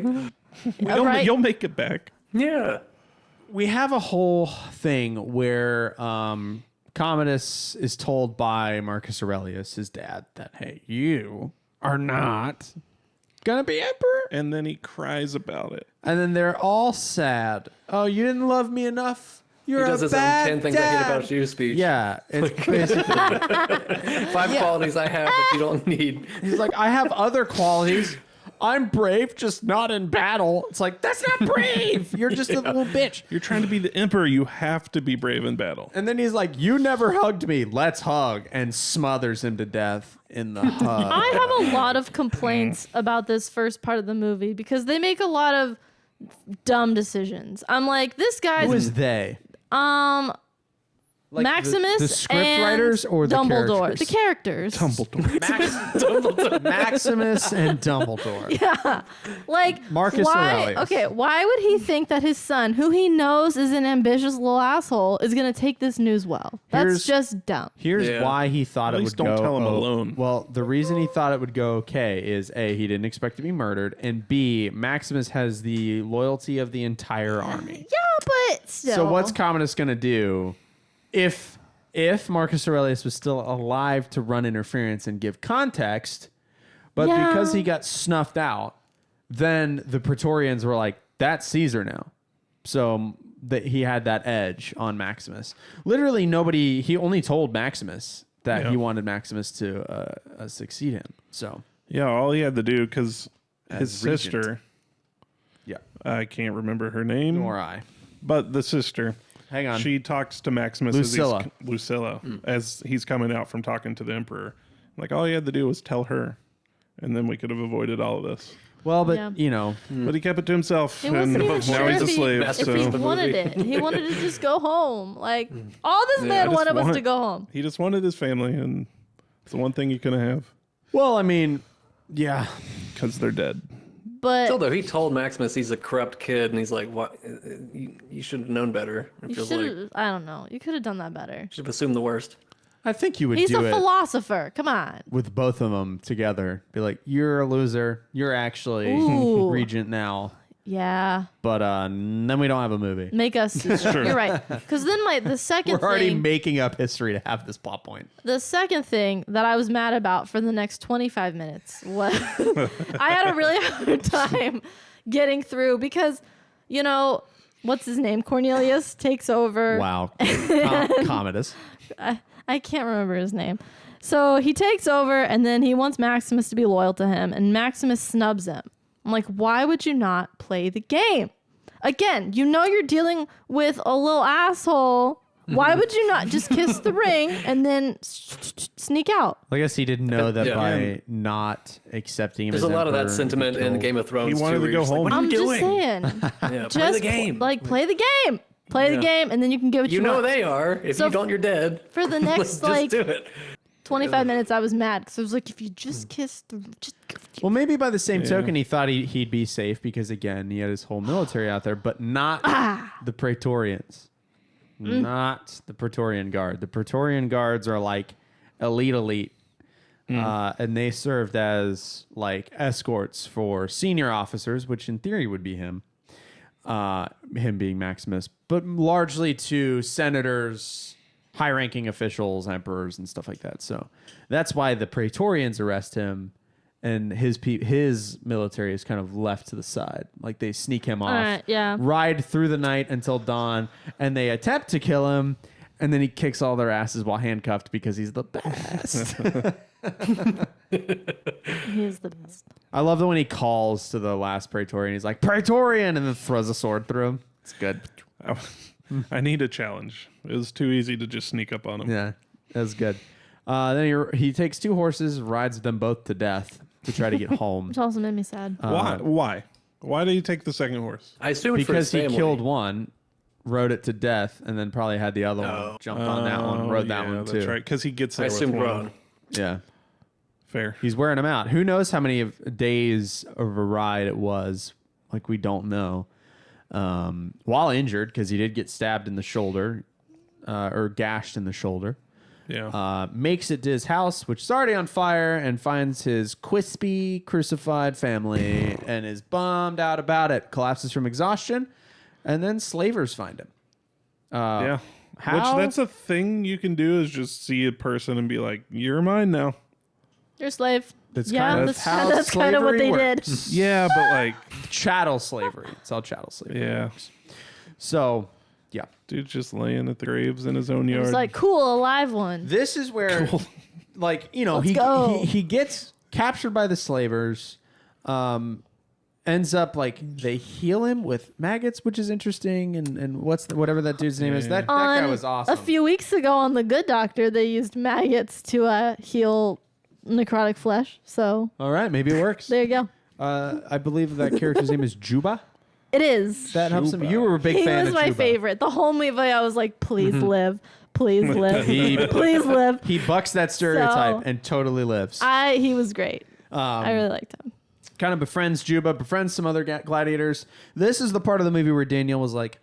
[SPEAKER 1] Right.
[SPEAKER 3] You'll make it back.
[SPEAKER 4] Yeah.
[SPEAKER 2] We have a whole thing where Commodus is told by Marcus Aurelius, his dad, that, hey, you are not going to be emperor.
[SPEAKER 3] And then he cries about it.
[SPEAKER 2] And then they're all sad. Oh, you didn't love me enough? You're
[SPEAKER 4] He does
[SPEAKER 2] a
[SPEAKER 4] his own
[SPEAKER 2] bad
[SPEAKER 4] 10 things
[SPEAKER 2] dad.
[SPEAKER 4] I hate about you speech.
[SPEAKER 2] Yeah, it's basically.
[SPEAKER 4] 5 qualities I have that you don't need.
[SPEAKER 2] He's like, I have other qualities. I'm brave, just not in battle. It's like, that's not brave. You're just a little bitch.
[SPEAKER 3] You're trying to be the emperor. You have to be brave in battle.
[SPEAKER 2] And then he's like, you never hugged me. Let's hug. And smothers him to death in the hug.
[SPEAKER 1] I have a lot of complaints about this first part of the movie because they make a lot of dumb decisions. I'm like, this guy's
[SPEAKER 2] Who is they? Like
[SPEAKER 1] Maximus,
[SPEAKER 2] the script
[SPEAKER 1] and
[SPEAKER 2] writers or the
[SPEAKER 1] Dumbledore.
[SPEAKER 2] characters?
[SPEAKER 1] The characters.
[SPEAKER 3] Dumbledore.
[SPEAKER 2] Maximus and Dumbledore.
[SPEAKER 1] Yeah. Like
[SPEAKER 2] Marcus
[SPEAKER 1] why,
[SPEAKER 2] Aurelius.
[SPEAKER 1] Okay, why would he think that his son, who he knows is an ambitious little asshole, is gonna take this news well? That's
[SPEAKER 2] Here's-
[SPEAKER 1] just dumb.
[SPEAKER 2] Here's
[SPEAKER 4] Yeah.
[SPEAKER 2] why he thought
[SPEAKER 3] At
[SPEAKER 2] it
[SPEAKER 3] least
[SPEAKER 2] would
[SPEAKER 3] don't
[SPEAKER 2] go.
[SPEAKER 3] tell him alone.
[SPEAKER 2] Well, the reason he thought it would go okay is A, he didn't expect to be murdered, and B, Maximus has the loyalty of the entire army.
[SPEAKER 1] Yeah, but still.
[SPEAKER 2] So what's Commodus going to do if Marcus Aurelius was still alive to run interference and give context, but
[SPEAKER 1] Yeah.
[SPEAKER 2] because he got snuffed out, then the Praetorians were like, that's Caesar now. So that he had that edge on Maximus. Literally nobody, he only told Maximus that he wanted Maximus to succeed him. So
[SPEAKER 3] Yeah, all he had to do, because his
[SPEAKER 2] As regent.
[SPEAKER 3] sister,
[SPEAKER 2] yeah,
[SPEAKER 3] I can't remember her name,
[SPEAKER 2] nor I.
[SPEAKER 3] but the sister,
[SPEAKER 2] Hang on.
[SPEAKER 3] she talks to Maximus
[SPEAKER 2] Lucilla.
[SPEAKER 3] as he's coming out from talking to the emperor. Like, all he had to do was tell her, and then we could have avoided all of this.
[SPEAKER 2] Well, but
[SPEAKER 1] Yeah.
[SPEAKER 2] you know,
[SPEAKER 3] But he kept it to himself,
[SPEAKER 1] He
[SPEAKER 3] and
[SPEAKER 1] wasn't even
[SPEAKER 3] now
[SPEAKER 1] sure
[SPEAKER 3] he's a
[SPEAKER 1] if he-
[SPEAKER 3] slave.
[SPEAKER 4] Master
[SPEAKER 1] if
[SPEAKER 3] So
[SPEAKER 1] he
[SPEAKER 4] the
[SPEAKER 1] wanted
[SPEAKER 4] movie.
[SPEAKER 1] it. He wanted to just go home. Like all this man
[SPEAKER 3] just
[SPEAKER 1] wanted was
[SPEAKER 3] want-
[SPEAKER 1] to go home.
[SPEAKER 3] he just wanted his family, and it's the one thing you couldn't have
[SPEAKER 2] well, I mean, yeah.
[SPEAKER 3] because they're dead.
[SPEAKER 1] But
[SPEAKER 4] Still, though, he told Maximus he's a corrupt kid, and he's like, "What? You should have known better." It
[SPEAKER 1] you
[SPEAKER 4] feels
[SPEAKER 1] should
[SPEAKER 4] like
[SPEAKER 1] have. I don't know. You could have done that better.
[SPEAKER 4] should have assumed the worst.
[SPEAKER 2] I think you would
[SPEAKER 1] He's
[SPEAKER 2] do
[SPEAKER 1] a
[SPEAKER 2] it
[SPEAKER 1] philosopher. Come on.
[SPEAKER 2] with both of them together. Be like, you're a loser. You're actually
[SPEAKER 1] Ooh.
[SPEAKER 2] regent now.
[SPEAKER 1] Yeah.
[SPEAKER 2] But then we don't have a movie.
[SPEAKER 1] Make us.
[SPEAKER 3] true.
[SPEAKER 1] You're right. Because then, like the second
[SPEAKER 2] We're already
[SPEAKER 1] thing,
[SPEAKER 2] making up history to have this plot point.
[SPEAKER 1] the second thing that I was mad about for the next 25 minutes was I had a really hard time getting through because, you know, what's his name? Cornelius takes over.
[SPEAKER 2] Wow. Commodus.
[SPEAKER 1] I can't remember his name. So he takes over and then he wants Maximus to be loyal to him and Maximus snubs him. I'm like, why would you not play the game? Again, you know you're dealing with a little asshole. Why would you not just kiss the ring and then sneak out?
[SPEAKER 2] I guess he didn't know that
[SPEAKER 4] Yeah.
[SPEAKER 2] by not accepting him
[SPEAKER 4] There's
[SPEAKER 2] as
[SPEAKER 4] a lot of that
[SPEAKER 2] emperor,
[SPEAKER 4] sentiment
[SPEAKER 2] he
[SPEAKER 4] in
[SPEAKER 2] killed-
[SPEAKER 4] Game of Thrones.
[SPEAKER 3] He wanted
[SPEAKER 4] too,
[SPEAKER 3] to
[SPEAKER 4] where
[SPEAKER 3] go
[SPEAKER 4] you're just like,
[SPEAKER 3] home.
[SPEAKER 4] what are
[SPEAKER 1] I'm
[SPEAKER 4] you
[SPEAKER 1] just
[SPEAKER 4] doing?
[SPEAKER 1] saying.
[SPEAKER 4] Yeah,
[SPEAKER 1] Just
[SPEAKER 4] play the game.
[SPEAKER 1] play the game. Play the
[SPEAKER 4] Yeah.
[SPEAKER 1] game and then you can get what you,
[SPEAKER 4] You know
[SPEAKER 1] want.
[SPEAKER 4] they are. If
[SPEAKER 1] So
[SPEAKER 4] you don't, you're dead.
[SPEAKER 1] For the next
[SPEAKER 4] Just do it.
[SPEAKER 1] 25 minutes, I was mad because I was like, if you just kiss the.
[SPEAKER 2] Well, maybe by the same token, he thought he'd be safe because, again, he had his whole military out there, but not the Praetorians. Not the Praetorian Guard. The Praetorian Guards are like elite. And they served as like escorts for senior officers, which in theory would be him being Maximus, but largely to senators, high-ranking officials, emperors, and stuff like that. So that's why the Praetorians arrest him, and his military is kind of left to the side. Like they sneak him off,
[SPEAKER 1] right, yeah.
[SPEAKER 2] ride through the night until dawn, and they attempt to kill him, and then he kicks all their asses while handcuffed because he's the best.
[SPEAKER 1] He is the best.
[SPEAKER 2] I love that when he calls to the last Praetorian, he's like, Praetorian, and then throws a sword through him. It's good.
[SPEAKER 3] I need a challenge. It was too easy to just sneak up on him.
[SPEAKER 2] Yeah, that's good. Then he takes 2 horses, rides them both to death to try to get home.
[SPEAKER 1] Which also made me sad.
[SPEAKER 3] Why? Why did he take the second horse?
[SPEAKER 4] I assumed for
[SPEAKER 2] Because
[SPEAKER 4] his
[SPEAKER 2] he
[SPEAKER 4] family.
[SPEAKER 2] killed one, rode it to death, and then probably had the other one jumped on that one, rode that one too.
[SPEAKER 3] That's right, because he gets there
[SPEAKER 4] I
[SPEAKER 3] with
[SPEAKER 4] assumed
[SPEAKER 3] one.
[SPEAKER 4] Ron.
[SPEAKER 2] Yeah.
[SPEAKER 3] Fair.
[SPEAKER 2] He's wearing them out. Who knows how many days of a ride it was? Like, we don't know. While injured, because he did get stabbed in the shoulder, or gashed in the shoulder.
[SPEAKER 3] Yeah.
[SPEAKER 2] Makes it to his house, which is already on fire, and finds his crispy, crucified family, and is bummed out about it. Collapses from exhaustion, and then slavers find him.
[SPEAKER 3] Yeah.
[SPEAKER 2] How?
[SPEAKER 3] Which that's a thing you can do, is just see a person and be like, "You're mine now."
[SPEAKER 1] You're a slave.
[SPEAKER 2] That's
[SPEAKER 1] Yeah,
[SPEAKER 2] kind of
[SPEAKER 1] that's,
[SPEAKER 2] how
[SPEAKER 1] that's kind of what they
[SPEAKER 2] slavery
[SPEAKER 1] did.
[SPEAKER 2] works.
[SPEAKER 3] Yeah, but like,
[SPEAKER 2] Chattel slavery. It's all chattel slavery.
[SPEAKER 3] yeah,
[SPEAKER 2] So, yeah.
[SPEAKER 3] dude's just laying at the graves in his own
[SPEAKER 1] It
[SPEAKER 3] yard.
[SPEAKER 1] was like, cool, a live one.
[SPEAKER 2] This is where, like, you know,
[SPEAKER 1] Let's go.
[SPEAKER 2] he gets captured by the slavers, ends up, like, they heal him with maggots, which is interesting, and whatever that dude's name is. That guy was awesome.
[SPEAKER 1] A few weeks ago on The Good Doctor, they used maggots to heal necrotic flesh. So
[SPEAKER 2] All right, maybe it works.
[SPEAKER 1] there you go.
[SPEAKER 2] I believe that character's name is Juba.
[SPEAKER 1] It is.
[SPEAKER 2] That helps him.
[SPEAKER 3] Juba.
[SPEAKER 2] You were a big
[SPEAKER 1] He
[SPEAKER 2] fan
[SPEAKER 1] was
[SPEAKER 2] of
[SPEAKER 1] my
[SPEAKER 2] Juba.
[SPEAKER 1] favorite. The whole movie, I was like, please live. Please live. Please live.
[SPEAKER 2] He bucks that stereotype and totally lives.
[SPEAKER 1] He was great. I really liked him.
[SPEAKER 2] Kind of befriends Juba, befriends some other gladiators. This is the part of the movie where Daniel was like,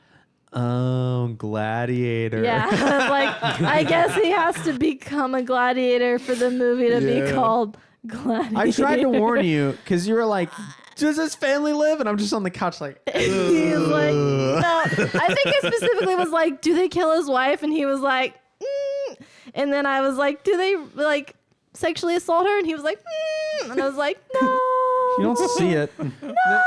[SPEAKER 2] "Oh, gladiator."
[SPEAKER 1] Yeah. Like, I guess he has to become a gladiator for the movie to be called Gladiator.
[SPEAKER 2] I tried to warn you because you were like, "Does his family live?" And I'm just on the couch like,
[SPEAKER 1] He's like, no. I think I specifically was like, do they kill his wife? And he was like, and then I was like, do they like sexually assault her? And he was like, and I was like, no.
[SPEAKER 2] you don't see it.
[SPEAKER 1] No.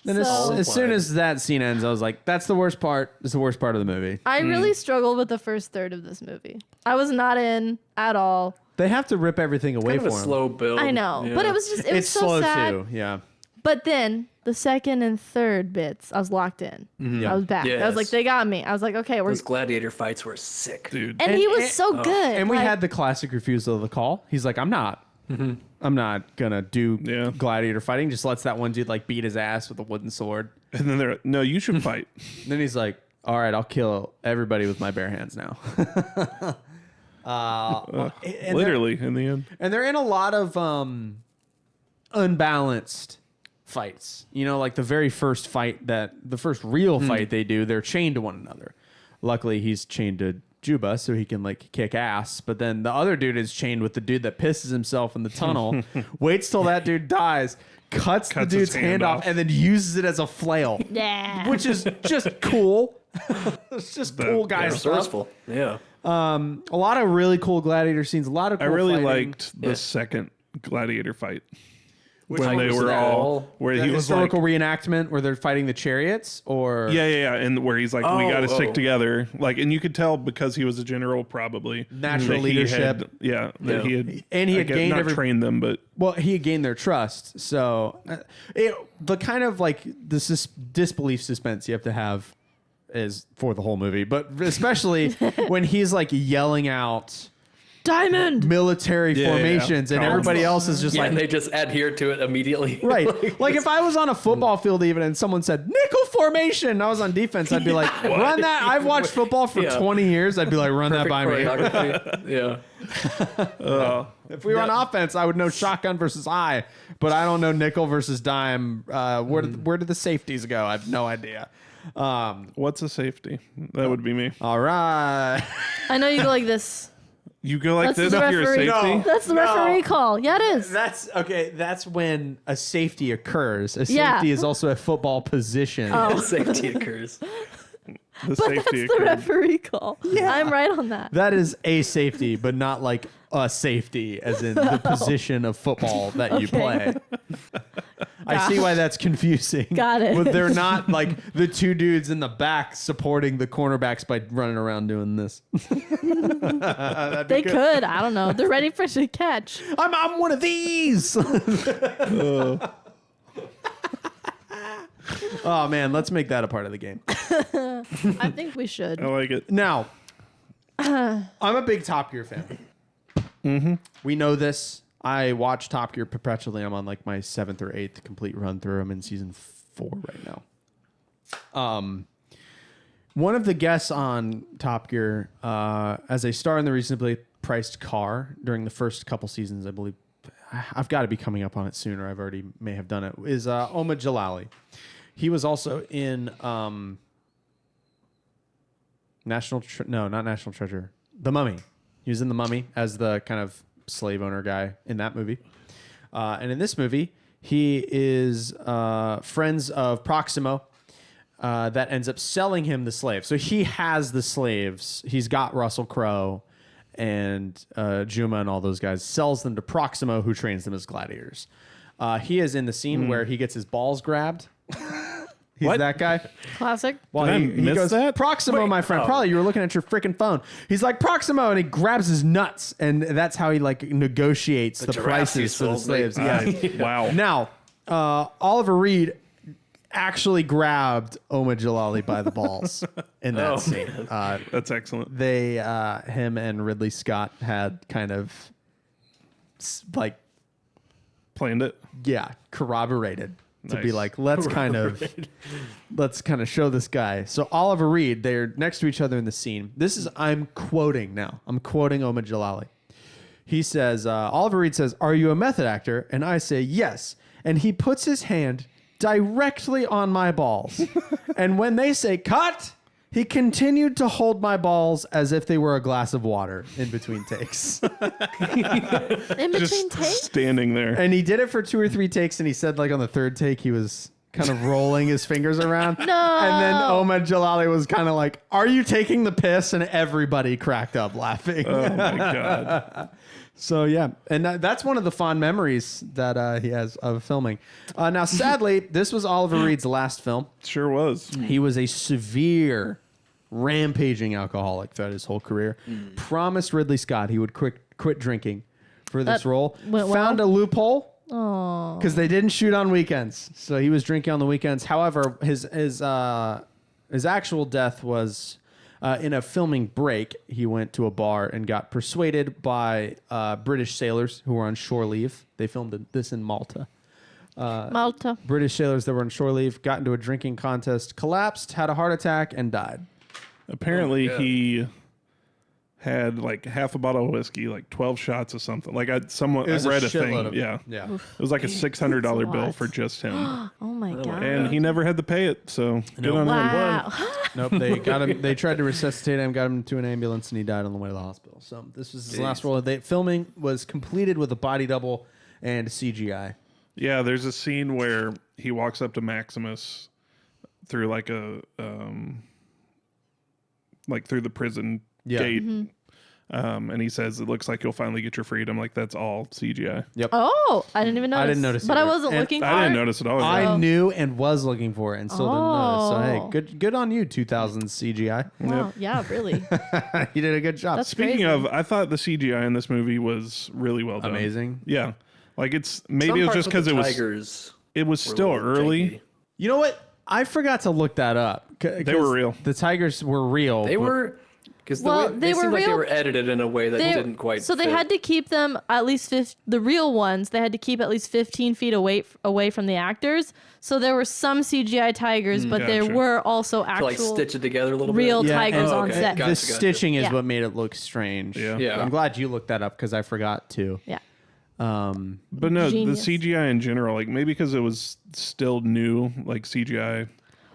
[SPEAKER 2] Then
[SPEAKER 1] So-
[SPEAKER 2] as soon as that scene ends, I was like, "That's the worst part. It's the worst part of the movie."
[SPEAKER 1] I really struggled with the first third of this movie. I was not in at all.
[SPEAKER 2] They have to rip everything away
[SPEAKER 4] Kind of
[SPEAKER 2] for
[SPEAKER 4] a
[SPEAKER 2] him.
[SPEAKER 4] slow build.
[SPEAKER 1] I know,
[SPEAKER 4] Yeah.
[SPEAKER 1] but it was just it was
[SPEAKER 2] It's
[SPEAKER 1] so
[SPEAKER 2] slow
[SPEAKER 1] sad.
[SPEAKER 2] too. Yeah.
[SPEAKER 1] But then the second and third bits, I was locked in.
[SPEAKER 2] Yeah.
[SPEAKER 1] I was back. I was like,
[SPEAKER 4] Yes.
[SPEAKER 1] they got me. I was like, okay, we're.
[SPEAKER 4] Those gladiator fights were sick.
[SPEAKER 3] dude.
[SPEAKER 1] And he was so good.
[SPEAKER 2] And we
[SPEAKER 1] like,
[SPEAKER 2] had the classic refusal of the call. He's like, "I'm not. I'm not gonna do
[SPEAKER 3] Yeah.
[SPEAKER 2] gladiator fighting." Just lets that one dude like beat his ass with a wooden sword.
[SPEAKER 3] And then they're like, "No, you should fight."
[SPEAKER 2] And then he's like, "All right, I'll kill everybody with my bare hands now." and
[SPEAKER 3] Literally, in the end.
[SPEAKER 2] and they're in a lot of unbalanced fights. You know, like the very first fight the first real fight they do, they're chained to one another. Luckily, he's chained to Juba, so he can like kick ass. But then the other dude is chained with the dude that pisses himself in the tunnel, waits till that dude dies, cuts the
[SPEAKER 3] Cuts
[SPEAKER 2] dude's
[SPEAKER 3] his
[SPEAKER 2] hand off, and then uses it as a flail,
[SPEAKER 1] Yeah.
[SPEAKER 2] which is just cool. It's just cool guy
[SPEAKER 4] Yeah,
[SPEAKER 2] stuff.
[SPEAKER 4] resourceful. Yeah.
[SPEAKER 2] A lot of really cool gladiator scenes. A lot of cool
[SPEAKER 3] I really
[SPEAKER 2] fighting.
[SPEAKER 3] liked the
[SPEAKER 4] Yeah.
[SPEAKER 3] second gladiator fight.
[SPEAKER 2] Which
[SPEAKER 3] when
[SPEAKER 2] one
[SPEAKER 3] they
[SPEAKER 2] was
[SPEAKER 3] were
[SPEAKER 2] that?
[SPEAKER 3] all, where
[SPEAKER 2] The
[SPEAKER 3] he was like,
[SPEAKER 2] historical reenactment where they're fighting the chariots, or
[SPEAKER 3] yeah, and where he's like, we
[SPEAKER 4] Oh,
[SPEAKER 3] got to stick
[SPEAKER 4] oh.
[SPEAKER 3] together, like, and you could tell because he was a general, probably
[SPEAKER 2] Natural
[SPEAKER 3] that he
[SPEAKER 2] leadership.
[SPEAKER 3] had, that he had,
[SPEAKER 2] And he
[SPEAKER 3] I
[SPEAKER 2] had
[SPEAKER 3] guess
[SPEAKER 2] gained
[SPEAKER 3] not
[SPEAKER 2] every-
[SPEAKER 3] trained them, but
[SPEAKER 2] well, he had gained their trust. So, the kind of like the disbelief suspense you have to have is for the whole movie, but especially when he's like yelling out
[SPEAKER 1] Diamond.
[SPEAKER 2] military
[SPEAKER 3] Yeah,
[SPEAKER 2] formations, and
[SPEAKER 3] Columns.
[SPEAKER 2] everybody else is just
[SPEAKER 4] Yeah,
[SPEAKER 2] like.
[SPEAKER 4] and they just adhere to it immediately.
[SPEAKER 2] Right. Like if I was on a football field even and someone said nickel formation, and I was on defense, I'd be like, run that. I've watched football for
[SPEAKER 4] Yeah.
[SPEAKER 2] 20 years. I'd be like, run that
[SPEAKER 4] Perfect
[SPEAKER 2] by me.
[SPEAKER 4] choreography. Yeah.
[SPEAKER 2] If we were on offense, I would know shotgun versus eye, but I don't know nickel versus dime. Where did the safeties go? I have no idea.
[SPEAKER 3] what's a safety? That would be me.
[SPEAKER 2] All right.
[SPEAKER 1] I know you go like this.
[SPEAKER 3] You go like
[SPEAKER 1] That's
[SPEAKER 3] this
[SPEAKER 1] the
[SPEAKER 3] if you're a
[SPEAKER 1] referee.
[SPEAKER 3] safety?
[SPEAKER 2] No.
[SPEAKER 1] That's the referee call. Yeah, it is.
[SPEAKER 2] That's okay. That's when a safety occurs. A
[SPEAKER 1] Yeah.
[SPEAKER 2] safety is also a football position.
[SPEAKER 4] Safety occurs.
[SPEAKER 3] The
[SPEAKER 1] But
[SPEAKER 3] safety
[SPEAKER 1] that's the
[SPEAKER 3] occurred.
[SPEAKER 1] referee call. Yeah. I'm right on that.
[SPEAKER 2] That is a safety, but not like a safety, as in the position of football that you play. I see why that's confusing.
[SPEAKER 1] Got it.
[SPEAKER 2] But they're not like the two dudes in the back supporting the cornerbacks by running around doing this. That'd be
[SPEAKER 1] They
[SPEAKER 2] good.
[SPEAKER 1] could. I don't know. They're ready for it to catch.
[SPEAKER 2] I'm one of these. Oh man, let's make that a part of the game.
[SPEAKER 1] I think we should.
[SPEAKER 3] I like it.
[SPEAKER 2] Now, I'm a big Top Gear fan. Mm-hmm. We know this. I watch Top Gear perpetually. I'm on like my 7th or 8th complete run through. I'm in season 4 right now. One of the guests on Top Gear, as a star in the reasonably priced car during the first couple seasons, I believe, I've got to be coming up on it soon, or I've already may have done it, is Oma Jalali. He was also in not National Treasure, The Mummy. He was in The Mummy as the kind of slave owner guy in that movie. And in this movie, he is friends of Proximo, that ends up selling him the slaves. So he has the slaves. He's got Russell Crowe and Juma and all those guys. Sells them to Proximo, who trains them as gladiators. He is in the scene where he gets his balls grabbed. He's that guy.
[SPEAKER 1] Classic.
[SPEAKER 2] Well,
[SPEAKER 3] Did I
[SPEAKER 2] he
[SPEAKER 3] miss
[SPEAKER 2] goes,
[SPEAKER 3] that?
[SPEAKER 2] Proximo, my friend. Probably you were looking at your freaking phone. He's like, Proximo, and he grabs his nuts, and that's how he like negotiates the prices for the slaves. Yeah.
[SPEAKER 3] Wow.
[SPEAKER 2] Now, Oliver Reed actually grabbed Omar Jalali by the balls in that scene.
[SPEAKER 3] That's excellent.
[SPEAKER 2] They, him and Ridley Scott had kind of like,
[SPEAKER 3] Planned it.
[SPEAKER 2] yeah, corroborated to be
[SPEAKER 3] Nice.
[SPEAKER 2] like, let's kind of show this guy. So Oliver Reed, they're next to each other in the scene. This is, I'm quoting now. I'm quoting Omar Jalali. He says, Oliver Reed says, "Are you a method actor?" And I say, "Yes." And he puts his hand directly on my balls. And when they say cut, he continued to hold my balls as if they were a glass of water in between takes.
[SPEAKER 1] In between
[SPEAKER 3] Just
[SPEAKER 1] takes?
[SPEAKER 3] standing there.
[SPEAKER 2] And he did it for 2 or 3 takes, and he said like on the 3rd take he was kind of rolling his fingers around.
[SPEAKER 1] No.
[SPEAKER 2] And then Omar Jalali was kind of like, "Are you taking the piss?" And everybody cracked up laughing.
[SPEAKER 3] Oh my god.
[SPEAKER 2] So yeah, and that's one of the fond memories that he has of filming. Now, sadly, this was Oliver Reed's last film.
[SPEAKER 3] Sure was.
[SPEAKER 2] He was a severe, rampaging alcoholic throughout his whole career. Promised Ridley Scott he would quit drinking for this
[SPEAKER 1] That
[SPEAKER 2] role.
[SPEAKER 1] went well?
[SPEAKER 2] Found a loophole
[SPEAKER 1] Oh.
[SPEAKER 2] because they didn't shoot on weekends, so he was drinking on the weekends. However, his actual death was. In a filming break, he went to a bar and got persuaded by British sailors who were on shore leave. They filmed this in Malta.
[SPEAKER 1] Malta.
[SPEAKER 2] British sailors that were on shore leave got into a drinking contest, collapsed, had a heart attack, and died.
[SPEAKER 3] Apparently he had like half a bottle of whiskey, like 12 shots of something. Like I read a thing.
[SPEAKER 2] Yeah.
[SPEAKER 3] It was like a $600 bill
[SPEAKER 1] lot.
[SPEAKER 3] for just him.
[SPEAKER 1] Oh my god.
[SPEAKER 3] And he never had to pay it, so good on him.
[SPEAKER 1] Wow.
[SPEAKER 2] Nope. They got him. They tried to resuscitate him, got him to an ambulance, and he died on the way to the hospital. So this was his last role. Filming was completed with a body double and CGI.
[SPEAKER 3] Yeah, there's a scene where he walks up to Maximus through like a through the prison gate. And he says, "It looks like you'll finally get your freedom." Like that's all CGI.
[SPEAKER 2] Yep.
[SPEAKER 1] Oh, I didn't even notice.
[SPEAKER 2] I didn't notice
[SPEAKER 1] But I
[SPEAKER 2] either.
[SPEAKER 1] wasn't
[SPEAKER 2] And
[SPEAKER 1] looking for
[SPEAKER 3] I didn't
[SPEAKER 1] it.
[SPEAKER 3] notice it all.
[SPEAKER 2] I knew and was looking for it and still didn't notice. So
[SPEAKER 1] Oh.
[SPEAKER 2] hey, good on you, 2000s CGI.
[SPEAKER 1] Wow. Yeah, really.
[SPEAKER 2] You did a good job.
[SPEAKER 1] That's
[SPEAKER 3] Speaking
[SPEAKER 1] crazy.
[SPEAKER 3] of, I thought the CGI in this movie was really well done.
[SPEAKER 2] Amazing.
[SPEAKER 3] Yeah, like it's maybe it was just because it was still early.
[SPEAKER 2] You know what? I forgot to look that up.
[SPEAKER 3] They were real.
[SPEAKER 2] The tigers were real.
[SPEAKER 4] They
[SPEAKER 2] but-
[SPEAKER 4] were because
[SPEAKER 1] Well,
[SPEAKER 4] they
[SPEAKER 1] were
[SPEAKER 4] seemed like they
[SPEAKER 1] real.
[SPEAKER 4] were edited in a way that didn't quite.
[SPEAKER 1] So they
[SPEAKER 4] fit.
[SPEAKER 1] had to keep them at least the real ones. They had to keep at least 15 feet away from the actors. So there were some CGI tigers, but there
[SPEAKER 3] Gotcha.
[SPEAKER 1] were also
[SPEAKER 4] to
[SPEAKER 1] actual
[SPEAKER 4] like stitch it together a little
[SPEAKER 1] real
[SPEAKER 4] bit.
[SPEAKER 1] tigers
[SPEAKER 4] Oh,
[SPEAKER 1] on
[SPEAKER 4] okay.
[SPEAKER 1] set.
[SPEAKER 4] Gotcha,
[SPEAKER 2] the
[SPEAKER 4] gotcha.
[SPEAKER 2] stitching is
[SPEAKER 1] Yeah.
[SPEAKER 2] what made it look strange.
[SPEAKER 3] Yeah.
[SPEAKER 4] Yeah.
[SPEAKER 2] I'm glad you looked that up because I forgot to.
[SPEAKER 1] Yeah.
[SPEAKER 3] But no,
[SPEAKER 1] Genius.
[SPEAKER 3] the CGI in general, like maybe because it was still new, like CGI,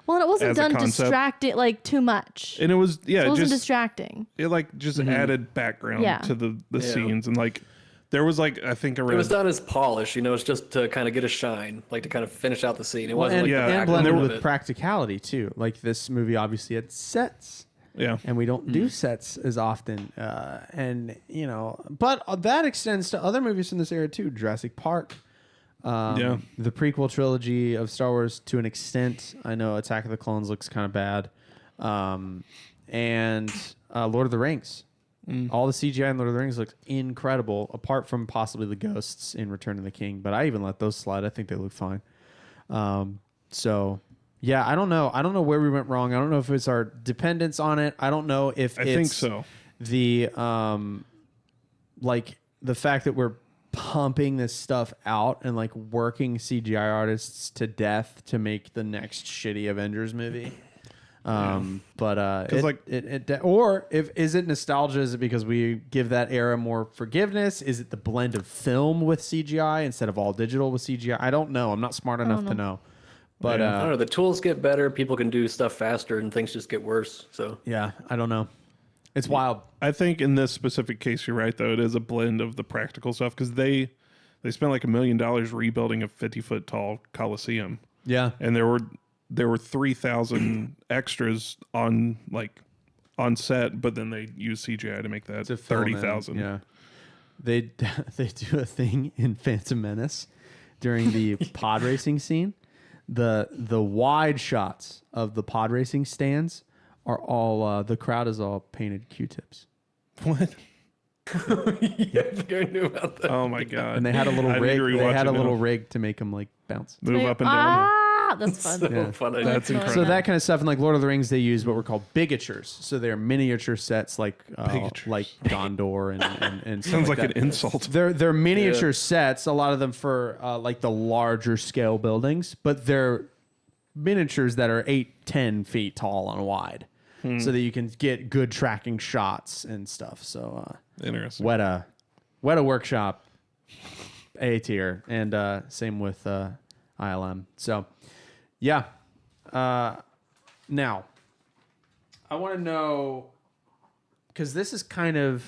[SPEAKER 1] Well, and it wasn't
[SPEAKER 3] As a
[SPEAKER 1] done
[SPEAKER 3] concept.
[SPEAKER 1] distracting like too much.
[SPEAKER 3] and it was
[SPEAKER 1] It wasn't
[SPEAKER 3] just
[SPEAKER 1] distracting.
[SPEAKER 3] it like just added background
[SPEAKER 1] Yeah.
[SPEAKER 3] to the scenes, and like there was like I think I
[SPEAKER 4] It
[SPEAKER 3] read
[SPEAKER 4] was not as polished, it's just to kind of get a shine, like to kind of finish out the scene. It
[SPEAKER 2] Well,
[SPEAKER 4] wasn't
[SPEAKER 2] and,
[SPEAKER 4] like
[SPEAKER 3] yeah,
[SPEAKER 4] the
[SPEAKER 2] and
[SPEAKER 4] background
[SPEAKER 2] blended
[SPEAKER 4] of
[SPEAKER 2] with
[SPEAKER 4] it.
[SPEAKER 2] practicality too. Like this movie obviously had sets.
[SPEAKER 3] yeah.
[SPEAKER 2] And we don't do sets as often. But that extends to other movies from this era too. Jurassic Park.
[SPEAKER 3] Yeah.
[SPEAKER 2] The prequel trilogy of Star Wars to an extent. I know Attack of the Clones looks kind of bad. And Lord of the Rings. All the CGI in Lord of the Rings looks incredible, apart from possibly the ghosts in Return of the King. But I even let those slide. I think they look fine. So yeah, I don't know. I don't know where we went wrong. I don't know if it's our dependence on it. I don't know if
[SPEAKER 3] I
[SPEAKER 2] it's
[SPEAKER 3] think so.
[SPEAKER 2] the like the fact that we're pumping this stuff out and like working CGI artists to death to make the next shitty Avengers movie. But or if is it nostalgia? Is it because we give that era more forgiveness? Is it the blend of film with CGI instead of all digital with CGI? I don't know. I'm not smart enough to know. But
[SPEAKER 3] Yeah.
[SPEAKER 4] I don't know. The tools get better. People can do stuff faster, and things just get worse. So
[SPEAKER 2] yeah, I don't know. It's wild.
[SPEAKER 3] I think in this specific case, you're right though. It is a blend of the practical stuff because they spent like $1 million rebuilding a 50-foot tall Coliseum.
[SPEAKER 2] Yeah.
[SPEAKER 3] And there were there were 3,000 extras on set, but then they use CGI to make that
[SPEAKER 2] To fill 'em in,
[SPEAKER 3] 30,000.
[SPEAKER 2] Yeah. They do a thing in Phantom Menace during the pod racing scene. The wide shots of the pod racing stands are all the crowd is all painted Q-tips.
[SPEAKER 3] What?
[SPEAKER 4] Yeah, I think I knew about that.
[SPEAKER 3] Oh my god!
[SPEAKER 2] And they had a little
[SPEAKER 3] I need
[SPEAKER 2] rig.
[SPEAKER 3] to
[SPEAKER 2] They
[SPEAKER 3] rewatch
[SPEAKER 2] had
[SPEAKER 3] it
[SPEAKER 2] a little
[SPEAKER 3] now.
[SPEAKER 2] rig to make them like bounce.
[SPEAKER 3] Move up and down.
[SPEAKER 1] That's fun.
[SPEAKER 4] So funny.
[SPEAKER 3] That's incredible.
[SPEAKER 2] So that kind of stuff in like Lord of the Rings, they use what were called bigatures. So they're miniature sets like
[SPEAKER 3] Bigatures.
[SPEAKER 2] Gondor and stuff
[SPEAKER 3] Sounds like
[SPEAKER 2] that.
[SPEAKER 3] an insult.
[SPEAKER 2] They're miniature sets. A lot of them for like the larger scale buildings, but they're miniatures that are 8-10 feet tall and wide, so that you can get good tracking shots and stuff. So
[SPEAKER 3] Interesting.
[SPEAKER 2] Weta Workshop, A tier, and same with ILM. So yeah. Now I want to know, because this is kind of,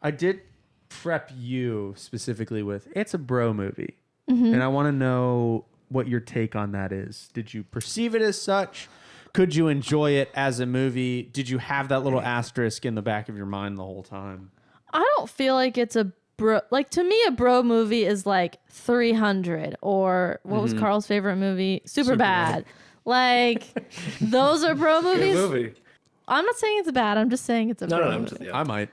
[SPEAKER 2] I did prep you specifically with, it's a bro movie, and I want to know what your take on that is. Did you perceive it as such? Could you enjoy it as a movie? Did you have that little asterisk in the back of your mind the whole time?
[SPEAKER 1] I don't feel like it's a bro. Like, to me, a bro movie is like 300, or what was Carl's favorite movie? Superbad. Like, those are bro
[SPEAKER 4] Good
[SPEAKER 1] movies.
[SPEAKER 4] movie.
[SPEAKER 1] I'm not saying it's bad. I'm just saying it's a
[SPEAKER 4] No,
[SPEAKER 1] bro
[SPEAKER 4] I'm
[SPEAKER 1] movie.
[SPEAKER 4] just, yeah.
[SPEAKER 2] I might.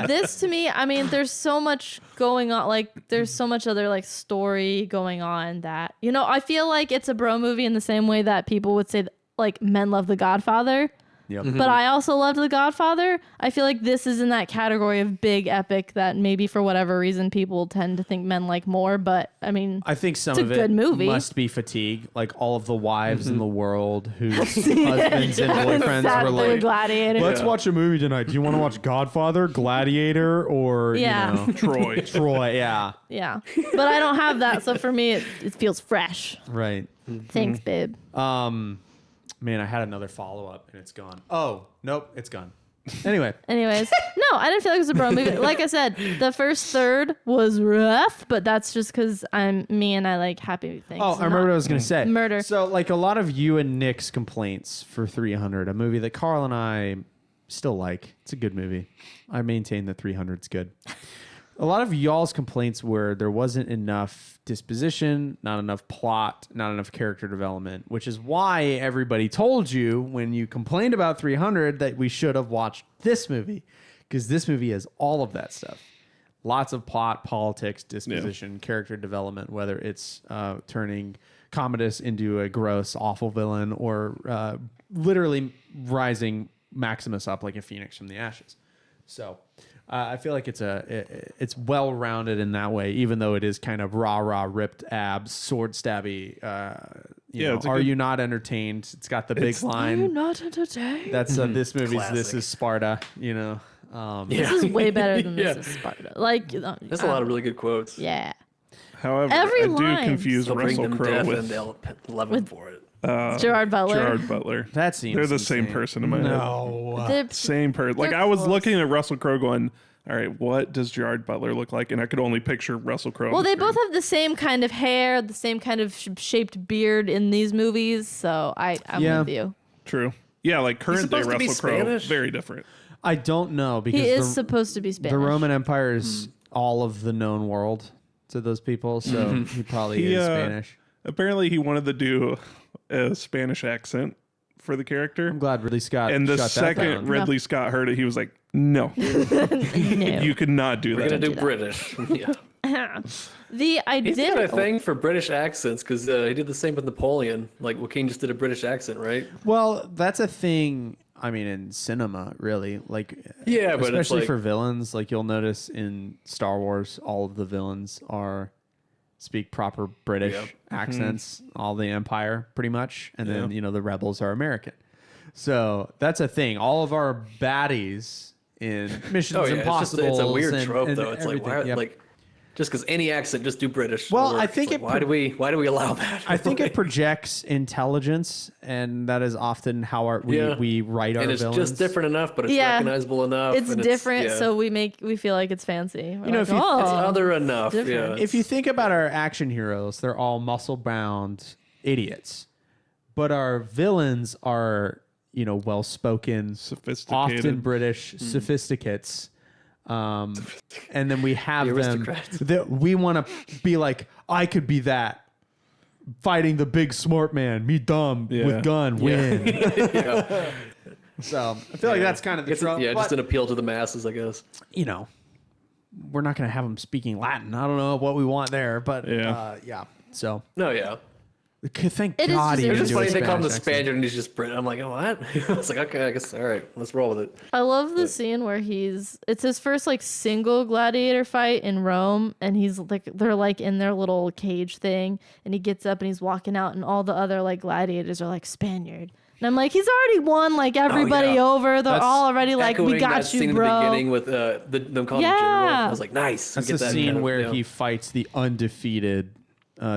[SPEAKER 1] This, to me, I mean, there's so much going on. Like, there's so much other like story going on that, you know, I feel like it's a bro movie in the same way that people would say like men love The Godfather.
[SPEAKER 2] Yep.
[SPEAKER 1] But I also loved The Godfather. I feel like this is in that category of big epic that maybe for whatever reason people tend to think men like more. But I mean,
[SPEAKER 2] I think some
[SPEAKER 1] It's a
[SPEAKER 2] of it
[SPEAKER 1] good movie.
[SPEAKER 2] must be fatigue. Like all of the wives in the world whose husbands and boyfriends
[SPEAKER 1] sat
[SPEAKER 2] were
[SPEAKER 1] through
[SPEAKER 2] like,
[SPEAKER 1] Gladiator.
[SPEAKER 2] let's watch a movie tonight. Do you want to watch Godfather, Gladiator, or
[SPEAKER 1] Yeah.
[SPEAKER 2] you know,
[SPEAKER 3] Troy.
[SPEAKER 2] Troy? Yeah,
[SPEAKER 1] Yeah, but I don't have that, so for me, it feels fresh.
[SPEAKER 2] right.
[SPEAKER 1] Thanks, babe.
[SPEAKER 2] Man, I had another follow up and it's gone. Oh, nope, it's gone. Anyway,
[SPEAKER 1] Anyways, no, I didn't feel like it was a bro movie. Like I said, the first third was rough, but that's just because I'm me and I like happy things.
[SPEAKER 2] I remember what I was going to say.
[SPEAKER 1] Murder.
[SPEAKER 2] So, like a lot of you and Nick's complaints for 300, a movie that Carl and I still like. It's a good movie. I maintain that 300's good. A lot of y'all's complaints were there wasn't enough disposition, not enough plot, not enough character development, which is why everybody told you when you complained about 300 that we should have watched this movie, because this movie has all of that stuff. Lots of plot, politics, disposition, character development, whether it's turning Commodus into a gross, awful villain or literally rising Maximus up like a phoenix from the ashes. So I feel like it's well rounded in that way, even though it is kind of rah ripped abs, sword stabby. Are you not entertained? It's got the big
[SPEAKER 1] Are you
[SPEAKER 2] line.
[SPEAKER 1] not entertained?
[SPEAKER 2] That's this movie's This
[SPEAKER 4] Classic.
[SPEAKER 2] Is Sparta. You know.
[SPEAKER 1] This is way better than
[SPEAKER 4] Yeah.
[SPEAKER 1] This Is Sparta. Like,
[SPEAKER 4] There's a lot of really good quotes.
[SPEAKER 1] Yeah.
[SPEAKER 3] However,
[SPEAKER 1] Every
[SPEAKER 3] I do
[SPEAKER 1] line.
[SPEAKER 3] confuse
[SPEAKER 4] They'll bring
[SPEAKER 3] Russell
[SPEAKER 4] them
[SPEAKER 3] Crowe
[SPEAKER 4] death and
[SPEAKER 3] with
[SPEAKER 4] they'll love him for it.
[SPEAKER 1] Gerard Butler.
[SPEAKER 3] Gerard Butler.
[SPEAKER 2] That seems
[SPEAKER 3] They're the same
[SPEAKER 2] insane.
[SPEAKER 3] person in my head.
[SPEAKER 2] No.
[SPEAKER 1] They're-
[SPEAKER 3] Same person. Like
[SPEAKER 1] They're
[SPEAKER 3] I was
[SPEAKER 1] close.
[SPEAKER 3] looking at Russell Crowe going, all right, what does Gerard Butler look like? And I could only picture Russell Crowe.
[SPEAKER 1] Well,
[SPEAKER 3] on the
[SPEAKER 1] they
[SPEAKER 3] screen.
[SPEAKER 1] both have the same kind of hair, the same kind of shaped beard in these movies. So I'm
[SPEAKER 2] Yeah.
[SPEAKER 1] with you.
[SPEAKER 3] True. Yeah, like current day
[SPEAKER 4] supposed to be
[SPEAKER 3] Russell Crowe,
[SPEAKER 4] Spanish?
[SPEAKER 3] very different.
[SPEAKER 2] I don't know because
[SPEAKER 1] He is
[SPEAKER 2] the,
[SPEAKER 1] supposed to be Spanish.
[SPEAKER 2] the Roman Empire is all of the known world to those people, so he probably
[SPEAKER 3] He,
[SPEAKER 2] is
[SPEAKER 3] uh,
[SPEAKER 2] Spanish.
[SPEAKER 3] Apparently, he wanted to do a Spanish accent for the character.
[SPEAKER 2] I'm glad Ridley Scott.
[SPEAKER 3] And the
[SPEAKER 2] shut that
[SPEAKER 3] second
[SPEAKER 2] down.
[SPEAKER 3] Ridley Scott heard it, he was like, "No,
[SPEAKER 1] No.
[SPEAKER 3] you could not do
[SPEAKER 4] We're
[SPEAKER 3] that."
[SPEAKER 4] gonna do
[SPEAKER 1] that.
[SPEAKER 4] British. Yeah.
[SPEAKER 1] I
[SPEAKER 4] He's
[SPEAKER 1] did
[SPEAKER 4] got a thing for British accents because he did the same with Napoleon. Like Joaquin just did a British accent, right?
[SPEAKER 2] Well, that's a thing. I mean, in cinema, really, like
[SPEAKER 4] Yeah, but it's
[SPEAKER 2] especially
[SPEAKER 4] like-
[SPEAKER 2] for villains. Like you'll notice in Star Wars, all of the villains speak proper British
[SPEAKER 4] Yep.
[SPEAKER 2] accents. All the Empire, pretty much, and then the rebels are American. So that's a thing. All of our baddies in Missions
[SPEAKER 4] Oh yeah,
[SPEAKER 2] Impossible.
[SPEAKER 4] it's a weird trope though. It's like why, Just because any accent, just do British.
[SPEAKER 2] Well,
[SPEAKER 4] It'll work.
[SPEAKER 2] I think
[SPEAKER 4] It's like, why do we allow that?
[SPEAKER 2] I think it projects intelligence, and that is often how we write our
[SPEAKER 4] and it's
[SPEAKER 2] villains.
[SPEAKER 4] just different enough, but it's
[SPEAKER 1] Yeah.
[SPEAKER 4] recognizable enough.
[SPEAKER 1] It's
[SPEAKER 4] and
[SPEAKER 1] different,
[SPEAKER 4] yeah.
[SPEAKER 1] so we feel like it's fancy. We're
[SPEAKER 2] know,
[SPEAKER 1] like,
[SPEAKER 2] if you-
[SPEAKER 4] it's
[SPEAKER 1] oh,
[SPEAKER 4] other enough.
[SPEAKER 1] different.
[SPEAKER 4] Yeah.
[SPEAKER 2] If you think about our action heroes, they're all muscle-bound idiots, but our villains are, well-spoken,
[SPEAKER 3] Sophisticated.
[SPEAKER 2] often British sophisticates. And then we have
[SPEAKER 4] The
[SPEAKER 2] them
[SPEAKER 4] aristocrats.
[SPEAKER 2] that we want to be like, I could be that. Fighting the big smart man, me dumb with gun, win.
[SPEAKER 4] yeah.
[SPEAKER 2] So I feel like that's kind of the trope.
[SPEAKER 4] Yeah,
[SPEAKER 2] but,
[SPEAKER 4] just an appeal to the masses, I guess.
[SPEAKER 2] we're not going to have them speaking Latin. I don't know what we want there, but
[SPEAKER 3] Yeah.
[SPEAKER 2] So
[SPEAKER 4] No, yeah.
[SPEAKER 2] thank
[SPEAKER 1] It is
[SPEAKER 2] God
[SPEAKER 1] just-
[SPEAKER 2] he
[SPEAKER 4] It's
[SPEAKER 2] didn't
[SPEAKER 4] just
[SPEAKER 2] do
[SPEAKER 4] funny
[SPEAKER 2] a
[SPEAKER 4] they call him the
[SPEAKER 2] Spanish accent.
[SPEAKER 4] Spaniard and he's just Brit. I'm like, oh, what? I was like, okay, I guess, all right, let's roll with it.
[SPEAKER 1] I love the scene where it's his first like single gladiator fight in Rome, and they're like in their little cage thing, and he gets up and he's walking out, and all the other like gladiators are like Spaniard. And I'm like, he's already won like everybody
[SPEAKER 4] yeah.
[SPEAKER 1] over. They're
[SPEAKER 2] That's
[SPEAKER 1] all already like, we
[SPEAKER 4] Echoing
[SPEAKER 1] got
[SPEAKER 4] that
[SPEAKER 1] you,
[SPEAKER 4] scene
[SPEAKER 1] bro.
[SPEAKER 4] in the beginning with them calling him
[SPEAKER 1] Yeah.
[SPEAKER 4] General. I was like, nice.
[SPEAKER 2] That's
[SPEAKER 4] We
[SPEAKER 2] the
[SPEAKER 4] get that
[SPEAKER 2] scene
[SPEAKER 4] kind of,
[SPEAKER 2] where
[SPEAKER 4] you know.
[SPEAKER 2] he fights the undefeated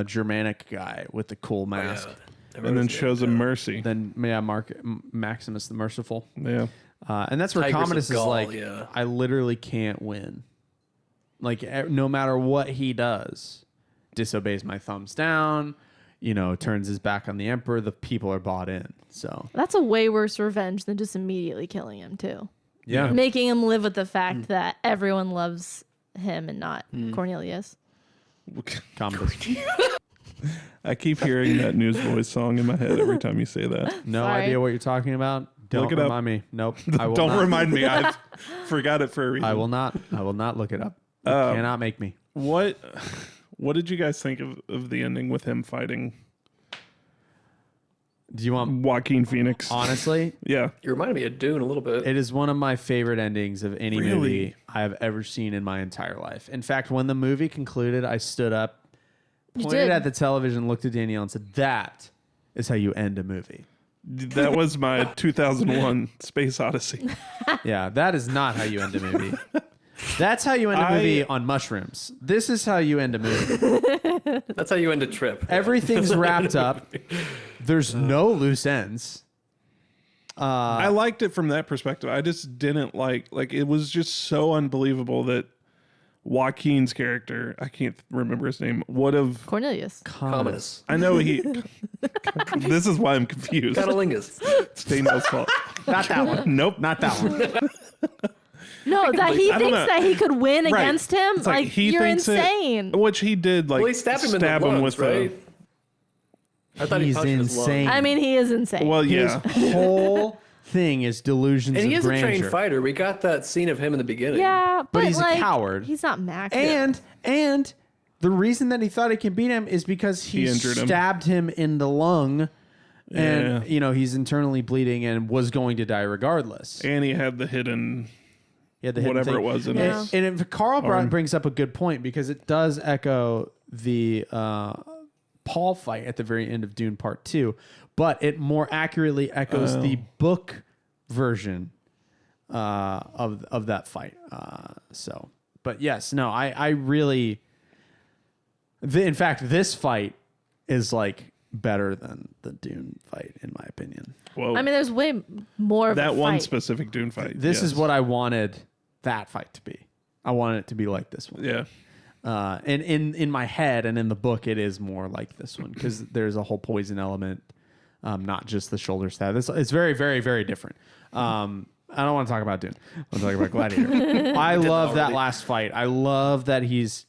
[SPEAKER 2] Germanic guy with the cool mask.
[SPEAKER 3] And then shows him mercy.
[SPEAKER 2] Then Maximus the Merciful.
[SPEAKER 3] Yeah.
[SPEAKER 2] And that's where
[SPEAKER 4] Tigers of
[SPEAKER 2] Commodus is
[SPEAKER 4] Gaul,
[SPEAKER 2] like,
[SPEAKER 4] yeah.
[SPEAKER 2] I literally can't win. Like, no matter what he does, disobeys my thumbs down, turns his back on the emperor, the people are bought in. So,
[SPEAKER 1] That's a way worse revenge than just immediately killing him too.
[SPEAKER 2] yeah.
[SPEAKER 1] Making him live with the fact that everyone loves him and not Cornelius.
[SPEAKER 2] Commodus.
[SPEAKER 3] I keep hearing that Newsboys song in my head every time you say that.
[SPEAKER 2] No
[SPEAKER 1] Sorry.
[SPEAKER 2] idea what you're talking about. Don't
[SPEAKER 3] Look it up.
[SPEAKER 2] remind me. Nope. I will
[SPEAKER 3] Don't
[SPEAKER 2] not.
[SPEAKER 3] remind me. I forgot it for a reason.
[SPEAKER 2] I will not look it up. You cannot make me.
[SPEAKER 3] What did you guys think of the ending with him fighting
[SPEAKER 2] Do you want,
[SPEAKER 3] Joaquin Phoenix?
[SPEAKER 2] honestly,
[SPEAKER 3] Yeah.
[SPEAKER 4] You reminded me of Dune a little bit.
[SPEAKER 2] it is one of my favorite endings of any
[SPEAKER 3] Really?
[SPEAKER 2] movie I have ever seen in my entire life. In fact, when the movie concluded, I stood up,
[SPEAKER 1] You
[SPEAKER 2] pointed
[SPEAKER 1] did.
[SPEAKER 2] at the television, looked at Danielle, and said, "That is how you end a movie."
[SPEAKER 3] That was my 2001 Space Odyssey.
[SPEAKER 2] Yeah, that is not how you end a movie. That's how you end a movie on mushrooms. This is how you end a movie.
[SPEAKER 4] That's how you end a trip.
[SPEAKER 2] Everything's wrapped up. There's no loose ends.
[SPEAKER 3] I liked it from that perspective. I just didn't like it was just so unbelievable that Joaquin's character, I can't remember his name, would have.
[SPEAKER 1] Cornelius.
[SPEAKER 4] Commodus.
[SPEAKER 3] I know he. This is why I'm confused.
[SPEAKER 4] Catalingus.
[SPEAKER 3] It's Daniel's fault.
[SPEAKER 2] Not that one.
[SPEAKER 3] Nope.
[SPEAKER 2] Not that one.
[SPEAKER 1] No, that he
[SPEAKER 3] I don't
[SPEAKER 1] thinks
[SPEAKER 3] know.
[SPEAKER 1] that he could win
[SPEAKER 3] Right.
[SPEAKER 1] against him.
[SPEAKER 3] It's
[SPEAKER 1] Like,
[SPEAKER 3] he
[SPEAKER 1] you're
[SPEAKER 3] thinks
[SPEAKER 1] insane.
[SPEAKER 3] which he did, like
[SPEAKER 4] Well, he stabbed him in the lungs,
[SPEAKER 3] with
[SPEAKER 4] right? I thought he
[SPEAKER 2] He's
[SPEAKER 4] punched his lung.
[SPEAKER 2] insane.
[SPEAKER 1] I mean, he is insane.
[SPEAKER 3] Well,
[SPEAKER 2] His
[SPEAKER 3] yeah.
[SPEAKER 2] whole thing is delusions
[SPEAKER 4] And he
[SPEAKER 2] of
[SPEAKER 4] is a
[SPEAKER 2] grandeur.
[SPEAKER 4] trained fighter. We got that scene of him in the beginning.
[SPEAKER 1] yeah, but
[SPEAKER 2] he's a
[SPEAKER 1] like,
[SPEAKER 2] coward.
[SPEAKER 1] He's not Max.
[SPEAKER 2] And the reason that he thought he can beat him is because he
[SPEAKER 3] injured him.
[SPEAKER 2] stabbed him in the lung, and
[SPEAKER 3] Yeah.
[SPEAKER 2] he's internally bleeding and was going to die regardless.
[SPEAKER 3] And he had the hidden
[SPEAKER 2] He had the hidden
[SPEAKER 3] whatever
[SPEAKER 2] thing.
[SPEAKER 3] it was in
[SPEAKER 1] Yeah.
[SPEAKER 3] his.
[SPEAKER 2] And Carl brings up a good point because it does echo the Paul fight at the very end of Dune Part 2, but it more accurately echoes the book version of that fight. But yes, no, I really... in fact, this fight is like better than the Dune fight, in my opinion.
[SPEAKER 3] Whoa.
[SPEAKER 1] I mean, there's way more of
[SPEAKER 3] that
[SPEAKER 1] a
[SPEAKER 3] one
[SPEAKER 1] fight.
[SPEAKER 3] specific Dune fight.
[SPEAKER 2] This is
[SPEAKER 3] yes.
[SPEAKER 2] what I wanted that fight to be. I wanted it to be like this one.
[SPEAKER 3] Yeah.
[SPEAKER 2] And in my head and in the book, it is more like this one because there's a whole poison element, not just the shoulder stab. It's very, very, very different. I don't want to talk about Dune. I'm talking about Gladiator. I love that last fight. I love that he's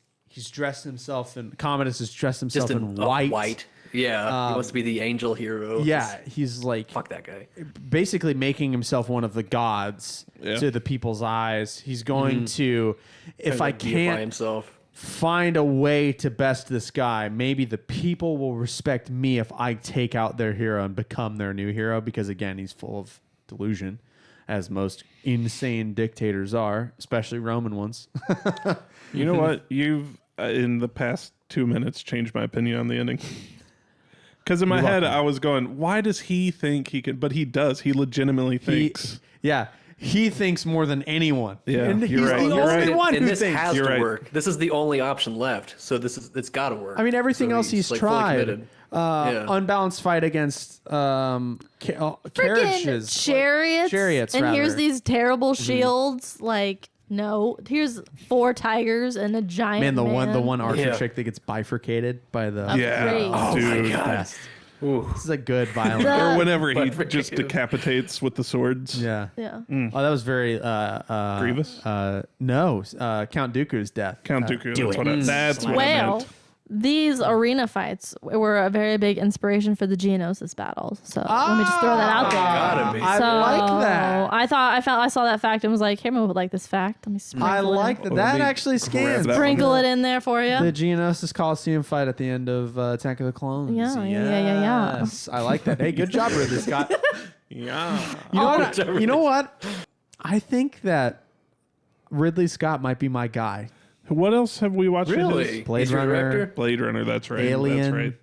[SPEAKER 2] dressed himself in Commodus has dressed himself
[SPEAKER 4] Just
[SPEAKER 2] in
[SPEAKER 4] in
[SPEAKER 2] white.
[SPEAKER 4] white. Yeah. He wants to be the angel hero.
[SPEAKER 2] Yeah, he's like
[SPEAKER 4] Fuck that guy.
[SPEAKER 2] basically making himself one of the gods
[SPEAKER 3] Yeah.
[SPEAKER 2] to the people's eyes. He's going to, if I
[SPEAKER 4] Deify
[SPEAKER 2] can't
[SPEAKER 4] himself.
[SPEAKER 2] find a way to best this guy, maybe the people will respect me if I take out their hero and become their new hero, because again, he's full of delusion, as most insane dictators are, especially Roman ones.
[SPEAKER 3] You know what? You've in the past 2 minutes changed my opinion on the ending. Because in my head, I was going, "Why does he think he can?" But he does. He legitimately thinks.
[SPEAKER 2] Yeah, he thinks more than anyone.
[SPEAKER 3] Yeah,
[SPEAKER 2] and
[SPEAKER 3] you're
[SPEAKER 2] he's
[SPEAKER 3] right,
[SPEAKER 2] the
[SPEAKER 3] you're
[SPEAKER 2] only
[SPEAKER 3] right.
[SPEAKER 2] one
[SPEAKER 4] And
[SPEAKER 2] who
[SPEAKER 4] this
[SPEAKER 2] thinks.
[SPEAKER 4] has
[SPEAKER 3] You're
[SPEAKER 4] to
[SPEAKER 3] right.
[SPEAKER 4] work. This is the only option left. So it's got to work.
[SPEAKER 2] I mean, everything
[SPEAKER 4] So
[SPEAKER 2] else he's
[SPEAKER 4] like, fully
[SPEAKER 2] tried.
[SPEAKER 4] committed. Yeah.
[SPEAKER 2] Unbalanced fight against
[SPEAKER 1] Freaking
[SPEAKER 2] carriages,
[SPEAKER 1] chariots. And here's
[SPEAKER 2] rather.
[SPEAKER 1] these terrible shields. Like, no. Here's 4 tigers and a giant
[SPEAKER 2] Man, the one archer
[SPEAKER 4] Yeah.
[SPEAKER 2] chick that gets bifurcated by the
[SPEAKER 3] Yeah.
[SPEAKER 1] Great.
[SPEAKER 3] Oh, dude.
[SPEAKER 2] best.
[SPEAKER 4] Ooh.
[SPEAKER 2] This is a good violent.
[SPEAKER 3] Or whenever he
[SPEAKER 4] But-
[SPEAKER 3] just decapitates with the swords.
[SPEAKER 2] Yeah.
[SPEAKER 1] Yeah.
[SPEAKER 2] Oh, that was very
[SPEAKER 3] Grievous?
[SPEAKER 2] No, Count Dooku's death.
[SPEAKER 3] Count Dooku.
[SPEAKER 4] Do
[SPEAKER 3] That's
[SPEAKER 4] it.
[SPEAKER 3] what that's what I
[SPEAKER 1] Well,
[SPEAKER 3] meant.
[SPEAKER 1] these arena fights were a very big inspiration for the Geonosis battles. So let me just throw that out there.
[SPEAKER 4] Gotta be.
[SPEAKER 2] I
[SPEAKER 1] So
[SPEAKER 2] like that.
[SPEAKER 1] I saw that fact and was like, Cameron would like this fact. Let me sprinkle
[SPEAKER 2] I like
[SPEAKER 1] it.
[SPEAKER 2] that.
[SPEAKER 3] Oh,
[SPEAKER 2] That
[SPEAKER 3] let me
[SPEAKER 2] actually
[SPEAKER 3] grab
[SPEAKER 2] scans.
[SPEAKER 3] that
[SPEAKER 1] Sprinkle it in there for you.
[SPEAKER 2] The Geonosis Coliseum fight at the end of Attack of the Clones.
[SPEAKER 1] Yeah.
[SPEAKER 2] Yes. I like that. Hey, good job, Ridley Scott.
[SPEAKER 3] Yeah.
[SPEAKER 2] You know what? I think that Ridley Scott might be my guy.
[SPEAKER 3] What else have we watched? of his?
[SPEAKER 4] Really?
[SPEAKER 2] Blade
[SPEAKER 4] He's your
[SPEAKER 2] Runner.
[SPEAKER 4] director?
[SPEAKER 3] Blade Runner. That's right.
[SPEAKER 2] Alien.
[SPEAKER 3] That's right.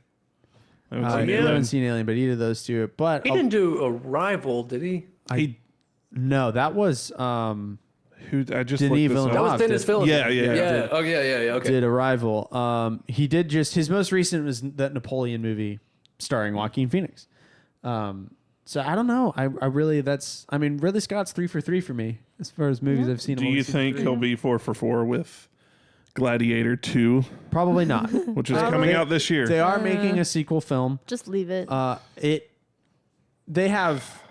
[SPEAKER 3] I haven't seen
[SPEAKER 2] I
[SPEAKER 3] Alien.
[SPEAKER 2] haven't seen Alien, but he did those two. But
[SPEAKER 4] He didn't do Arrival, did he?
[SPEAKER 2] no, that was
[SPEAKER 3] Who I just
[SPEAKER 2] Denis
[SPEAKER 3] looked this
[SPEAKER 2] Villeneuve.
[SPEAKER 3] up.
[SPEAKER 4] That was Dennis
[SPEAKER 2] did-
[SPEAKER 4] Villeneuve.
[SPEAKER 3] Yeah, yeah,
[SPEAKER 4] Yeah. Oh, yeah. Okay.
[SPEAKER 2] did Arrival. He did just his most recent was that Napoleon movie starring Joaquin Phoenix. So I don't know. I really Ridley Scott's 3 for 3 for me as far as movies I've seen.
[SPEAKER 3] Do
[SPEAKER 2] I've only
[SPEAKER 3] you
[SPEAKER 2] seen
[SPEAKER 3] think
[SPEAKER 2] 3.
[SPEAKER 3] he'll be 4 for 4 with Gladiator 2,
[SPEAKER 2] Probably not.
[SPEAKER 3] which is coming out this year?
[SPEAKER 2] They are making a sequel film.
[SPEAKER 1] Just leave it.
[SPEAKER 2] They have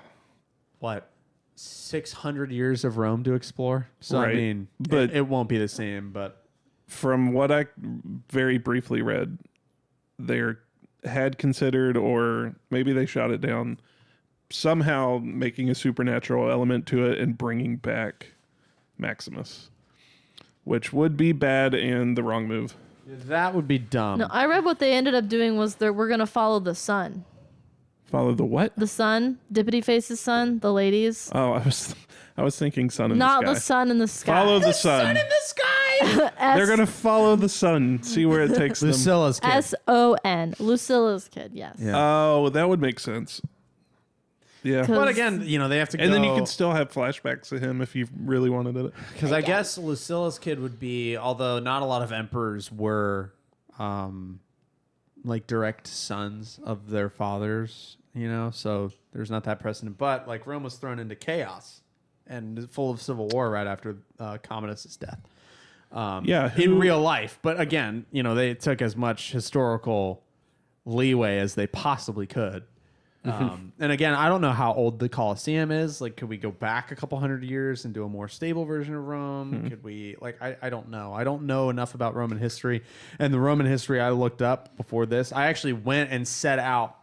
[SPEAKER 2] what 600 years of Rome to explore. So
[SPEAKER 3] Right.
[SPEAKER 2] I mean,
[SPEAKER 3] But-
[SPEAKER 2] it won't be the same. But
[SPEAKER 3] From what I very briefly read, they had considered, or maybe they shot it down, somehow making a supernatural element to it and bringing back Maximus, which would be bad and the wrong move.
[SPEAKER 2] that would be dumb.
[SPEAKER 1] no, I read what they ended up doing was we're going to follow the sun.
[SPEAKER 3] Follow the what?
[SPEAKER 1] The sun, Dippity Face's son, the ladies.
[SPEAKER 3] Oh, I was thinking sun in
[SPEAKER 1] Not
[SPEAKER 3] the
[SPEAKER 1] the
[SPEAKER 3] sky.
[SPEAKER 1] sun in the sky.
[SPEAKER 3] Follow the sun.
[SPEAKER 2] the sky.
[SPEAKER 3] They're gonna follow the sun, see where it takes them.
[SPEAKER 2] Lucilla's kid.
[SPEAKER 1] SON. Lucilla's kid, yes.
[SPEAKER 2] Yeah.
[SPEAKER 3] Oh, that would make sense. Yeah.
[SPEAKER 1] 'Cause-
[SPEAKER 2] But again, they have to go.
[SPEAKER 3] And then you could still have flashbacks of him if you really wanted it.
[SPEAKER 2] because I guess Lucilla's kid would be, although not a lot of emperors were, like direct sons of their fathers. So there's not that precedent. But like Rome was thrown into chaos and full of civil war right after Commodus's death.
[SPEAKER 3] Yeah,
[SPEAKER 2] in
[SPEAKER 3] who-
[SPEAKER 2] real life. But again, they took as much historical leeway as they possibly could. And again, I don't know how old the Colosseum is. Like, could we go back a couple hundred years and do a more stable version of Rome? Could we, I don't know. I don't know enough about Roman history. And the Roman history I looked up before this, I actually went and set out,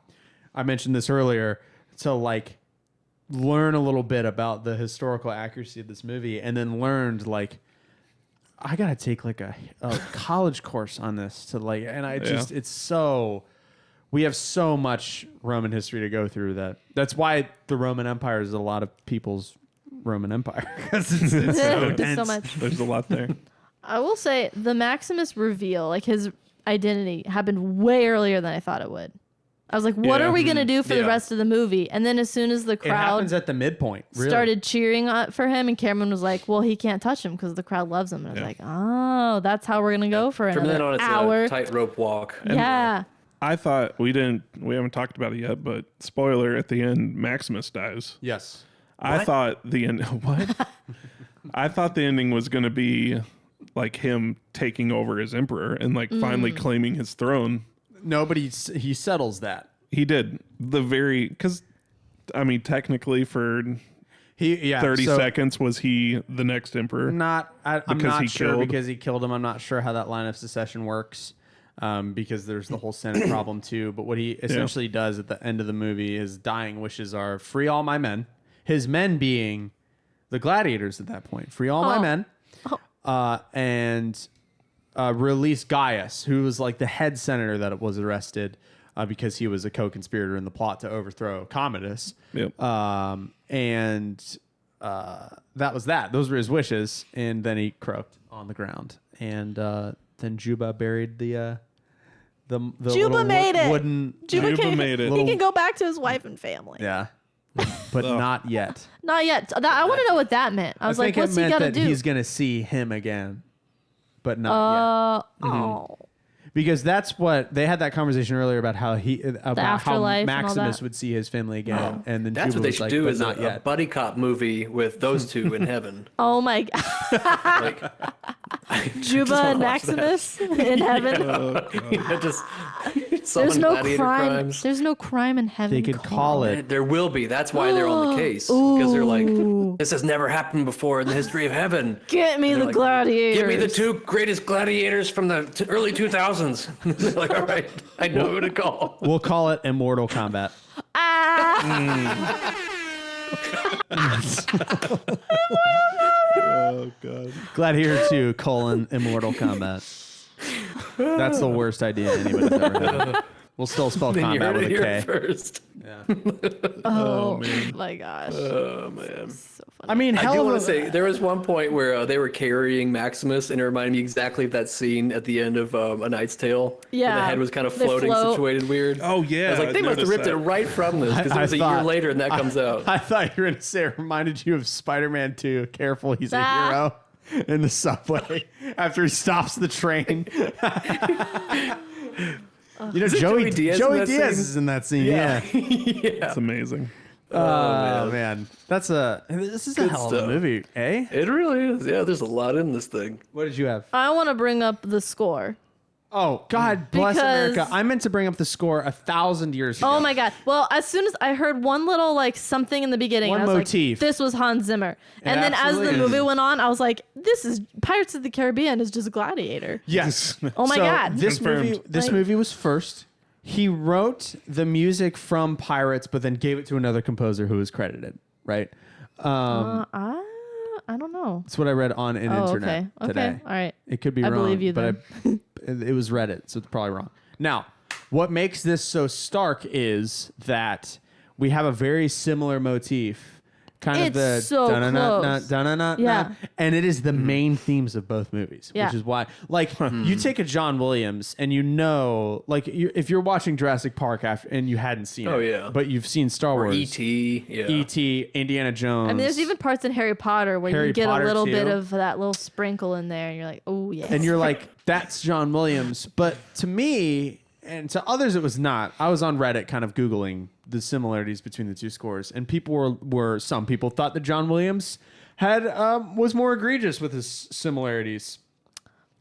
[SPEAKER 2] I mentioned this earlier, to learn a little bit about the historical accuracy of this movie, and then learned I gotta take a college course on this to and I just it's so we have so much Roman history to go through that's why the Roman Empire is a lot of people's Roman Empire because it's so dense.
[SPEAKER 1] so much.
[SPEAKER 3] There's a lot there.
[SPEAKER 1] I will say the Maximus reveal, his identity, happened way earlier than I thought it would. I was like, what
[SPEAKER 3] Yeah.
[SPEAKER 1] are we going to do for the
[SPEAKER 2] Yeah.
[SPEAKER 1] rest of the movie? And then as soon as the
[SPEAKER 2] It
[SPEAKER 1] crowd
[SPEAKER 2] happens at the midpoint. Really.
[SPEAKER 1] started cheering for him, and Cameron was like, well, he can't touch him because the crowd loves him. And I was
[SPEAKER 3] Yeah.
[SPEAKER 1] like, oh, that's how we're going to go for
[SPEAKER 4] From then
[SPEAKER 1] another
[SPEAKER 4] on, it's
[SPEAKER 1] hour.
[SPEAKER 4] a tightrope walk.
[SPEAKER 1] Yeah.
[SPEAKER 3] I thought we haven't talked about it yet, but spoiler, at the end, Maximus dies.
[SPEAKER 2] Yes.
[SPEAKER 3] I thought the end, what? I thought the ending was going to be like him taking over as emperor and finally claiming his throne.
[SPEAKER 2] Nobody he settles that.
[SPEAKER 3] He did because technically for
[SPEAKER 2] He
[SPEAKER 3] 30 seconds was he the next emperor?
[SPEAKER 2] I'm
[SPEAKER 3] Because
[SPEAKER 2] not
[SPEAKER 3] he
[SPEAKER 2] sure
[SPEAKER 3] killed-
[SPEAKER 2] because he killed him. I'm not sure how that line of succession works, because there's the whole Senate problem too. But what he essentially does at the end of the movie, his dying wishes are free all my men. His men being the gladiators at that point. Free all my men, and release Gaius, who was the head senator that was arrested because he was a co-conspirator in the plot to overthrow Commodus.
[SPEAKER 3] Yep.
[SPEAKER 2] And that was that. Those were his wishes, and then he croaked on the ground, and then Juba buried the
[SPEAKER 1] Juba
[SPEAKER 2] little
[SPEAKER 1] made it.
[SPEAKER 2] wooden.
[SPEAKER 1] Juba
[SPEAKER 3] Juba made it.
[SPEAKER 1] He can go back to his wife and family.
[SPEAKER 2] Yeah, but not yet.
[SPEAKER 1] Not yet. I want to know what that meant. I was like,
[SPEAKER 2] think
[SPEAKER 1] what's
[SPEAKER 2] it
[SPEAKER 1] he
[SPEAKER 2] meant
[SPEAKER 1] got to
[SPEAKER 2] that
[SPEAKER 1] do?
[SPEAKER 2] he's gonna see him again, but not yet.
[SPEAKER 1] Oh.
[SPEAKER 2] Because that's what they had that conversation earlier about how how
[SPEAKER 1] afterlife and all
[SPEAKER 2] Maximus
[SPEAKER 1] that.
[SPEAKER 2] would see his family again, and then
[SPEAKER 4] That's
[SPEAKER 2] Juba
[SPEAKER 4] what they
[SPEAKER 2] was
[SPEAKER 4] should
[SPEAKER 2] like,
[SPEAKER 4] do
[SPEAKER 2] but
[SPEAKER 4] is
[SPEAKER 2] not
[SPEAKER 4] a
[SPEAKER 2] yet.
[SPEAKER 4] buddy cop movie with those two in heaven.
[SPEAKER 1] Oh my God.
[SPEAKER 4] Like,
[SPEAKER 1] Juba and Maximus in heaven.
[SPEAKER 4] just
[SPEAKER 1] There's no
[SPEAKER 4] gladiator
[SPEAKER 1] crime.
[SPEAKER 4] crimes.
[SPEAKER 1] There's no crime in heaven.
[SPEAKER 2] They could call it.
[SPEAKER 4] There will be. That's why they're on the case. Because they're like, this has never happened before in the history of heaven.
[SPEAKER 1] Get me the
[SPEAKER 4] like,
[SPEAKER 1] gladiators.
[SPEAKER 4] Give me the two greatest gladiators from the early 2000s. They're like, all right, I know who to call.
[SPEAKER 2] We'll call it Immortal Kombat.
[SPEAKER 3] Oh god.
[SPEAKER 2] Gladiator 2, Immortal Kombat. That's the worst idea anybody's ever had. We'll still spell
[SPEAKER 4] Then you
[SPEAKER 2] combat
[SPEAKER 4] heard
[SPEAKER 2] with
[SPEAKER 4] it
[SPEAKER 2] a
[SPEAKER 4] here
[SPEAKER 2] K.
[SPEAKER 4] first.
[SPEAKER 1] Oh my gosh.
[SPEAKER 4] Oh, man.
[SPEAKER 1] So funny.
[SPEAKER 2] I mean,
[SPEAKER 4] I
[SPEAKER 2] hell
[SPEAKER 4] do
[SPEAKER 2] of
[SPEAKER 4] want
[SPEAKER 2] a...
[SPEAKER 4] to say there was one point where they were carrying Maximus, and it reminded me exactly of that scene at the end of A Knight's Tale. Where
[SPEAKER 1] Yeah,
[SPEAKER 4] the head was kind of
[SPEAKER 1] they
[SPEAKER 4] floating,
[SPEAKER 1] float.
[SPEAKER 4] situated weird.
[SPEAKER 3] Oh yeah.
[SPEAKER 4] I was like, they must have ripped
[SPEAKER 3] noticed
[SPEAKER 4] it
[SPEAKER 3] that.
[SPEAKER 4] right from this because it
[SPEAKER 2] I
[SPEAKER 4] was a year
[SPEAKER 2] thought-
[SPEAKER 4] later and that comes out.
[SPEAKER 2] I thought you were going to say it reminded you of Spider-Man 2. Careful, he's a
[SPEAKER 1] Ah.
[SPEAKER 2] hero in the subway after he stops the train. You know, Joey Diaz
[SPEAKER 4] in that scene?
[SPEAKER 2] is in that scene. Yeah.
[SPEAKER 3] It's amazing.
[SPEAKER 2] Oh, man. This is a
[SPEAKER 4] Good
[SPEAKER 2] hell of a
[SPEAKER 4] stuff.
[SPEAKER 2] movie, eh?
[SPEAKER 4] It really is. Yeah, there's a lot in this thing.
[SPEAKER 2] What did you have?
[SPEAKER 1] I want to bring up the score.
[SPEAKER 2] Oh, God bless
[SPEAKER 1] Because-
[SPEAKER 2] America. I meant to bring up the score 1,000 years ago.
[SPEAKER 1] Oh my God. Well, as soon as I heard one little like something in the beginning,
[SPEAKER 2] One
[SPEAKER 1] I was
[SPEAKER 2] motif.
[SPEAKER 1] like, this was Hans Zimmer. And then as the
[SPEAKER 2] absolutely
[SPEAKER 1] movie
[SPEAKER 2] is.
[SPEAKER 1] went on, I was like, this is Pirates of the Caribbean is just Gladiator.
[SPEAKER 2] Yes.
[SPEAKER 1] Oh my
[SPEAKER 2] So
[SPEAKER 1] God.
[SPEAKER 2] This
[SPEAKER 3] Confirmed.
[SPEAKER 2] movie was first. He wrote the music from Pirates, but then gave it to another composer who was credited, right?
[SPEAKER 1] I don't know.
[SPEAKER 2] That's what I read on an
[SPEAKER 1] Oh,
[SPEAKER 2] internet
[SPEAKER 1] okay.
[SPEAKER 2] today.
[SPEAKER 1] Okay. All right.
[SPEAKER 2] It could be
[SPEAKER 1] I
[SPEAKER 2] wrong,
[SPEAKER 1] believe you
[SPEAKER 2] but it was Reddit, so it's probably wrong. Now, what makes this so stark is that we have a very similar motif. Kind of
[SPEAKER 1] It's
[SPEAKER 2] the
[SPEAKER 1] so
[SPEAKER 2] dun-na-na-na,
[SPEAKER 1] close.
[SPEAKER 2] dun-na-na-na,
[SPEAKER 1] Yeah.
[SPEAKER 2] and it is the main themes of both movies,
[SPEAKER 1] Yeah.
[SPEAKER 2] which is why, like, you take a John Williams and you know, like, if you're watching Jurassic Park after and you hadn't seen
[SPEAKER 4] Oh,
[SPEAKER 2] it,
[SPEAKER 4] yeah.
[SPEAKER 2] but you've seen Star
[SPEAKER 4] Or
[SPEAKER 2] Wars,
[SPEAKER 4] E.T. Yeah.
[SPEAKER 2] E.T., Indiana Jones.
[SPEAKER 1] I mean, there's even parts in Harry Potter where
[SPEAKER 2] Harry
[SPEAKER 1] you get
[SPEAKER 2] Potter,
[SPEAKER 1] a little
[SPEAKER 2] too.
[SPEAKER 1] bit of that little sprinkle in there, and you're like, oh yes.
[SPEAKER 2] and you're like, that's John Williams. But to me, and to others, it was not. I was on Reddit kind of Googling the similarities between the two scores, and people were some people thought that John Williams had was more egregious with his similarities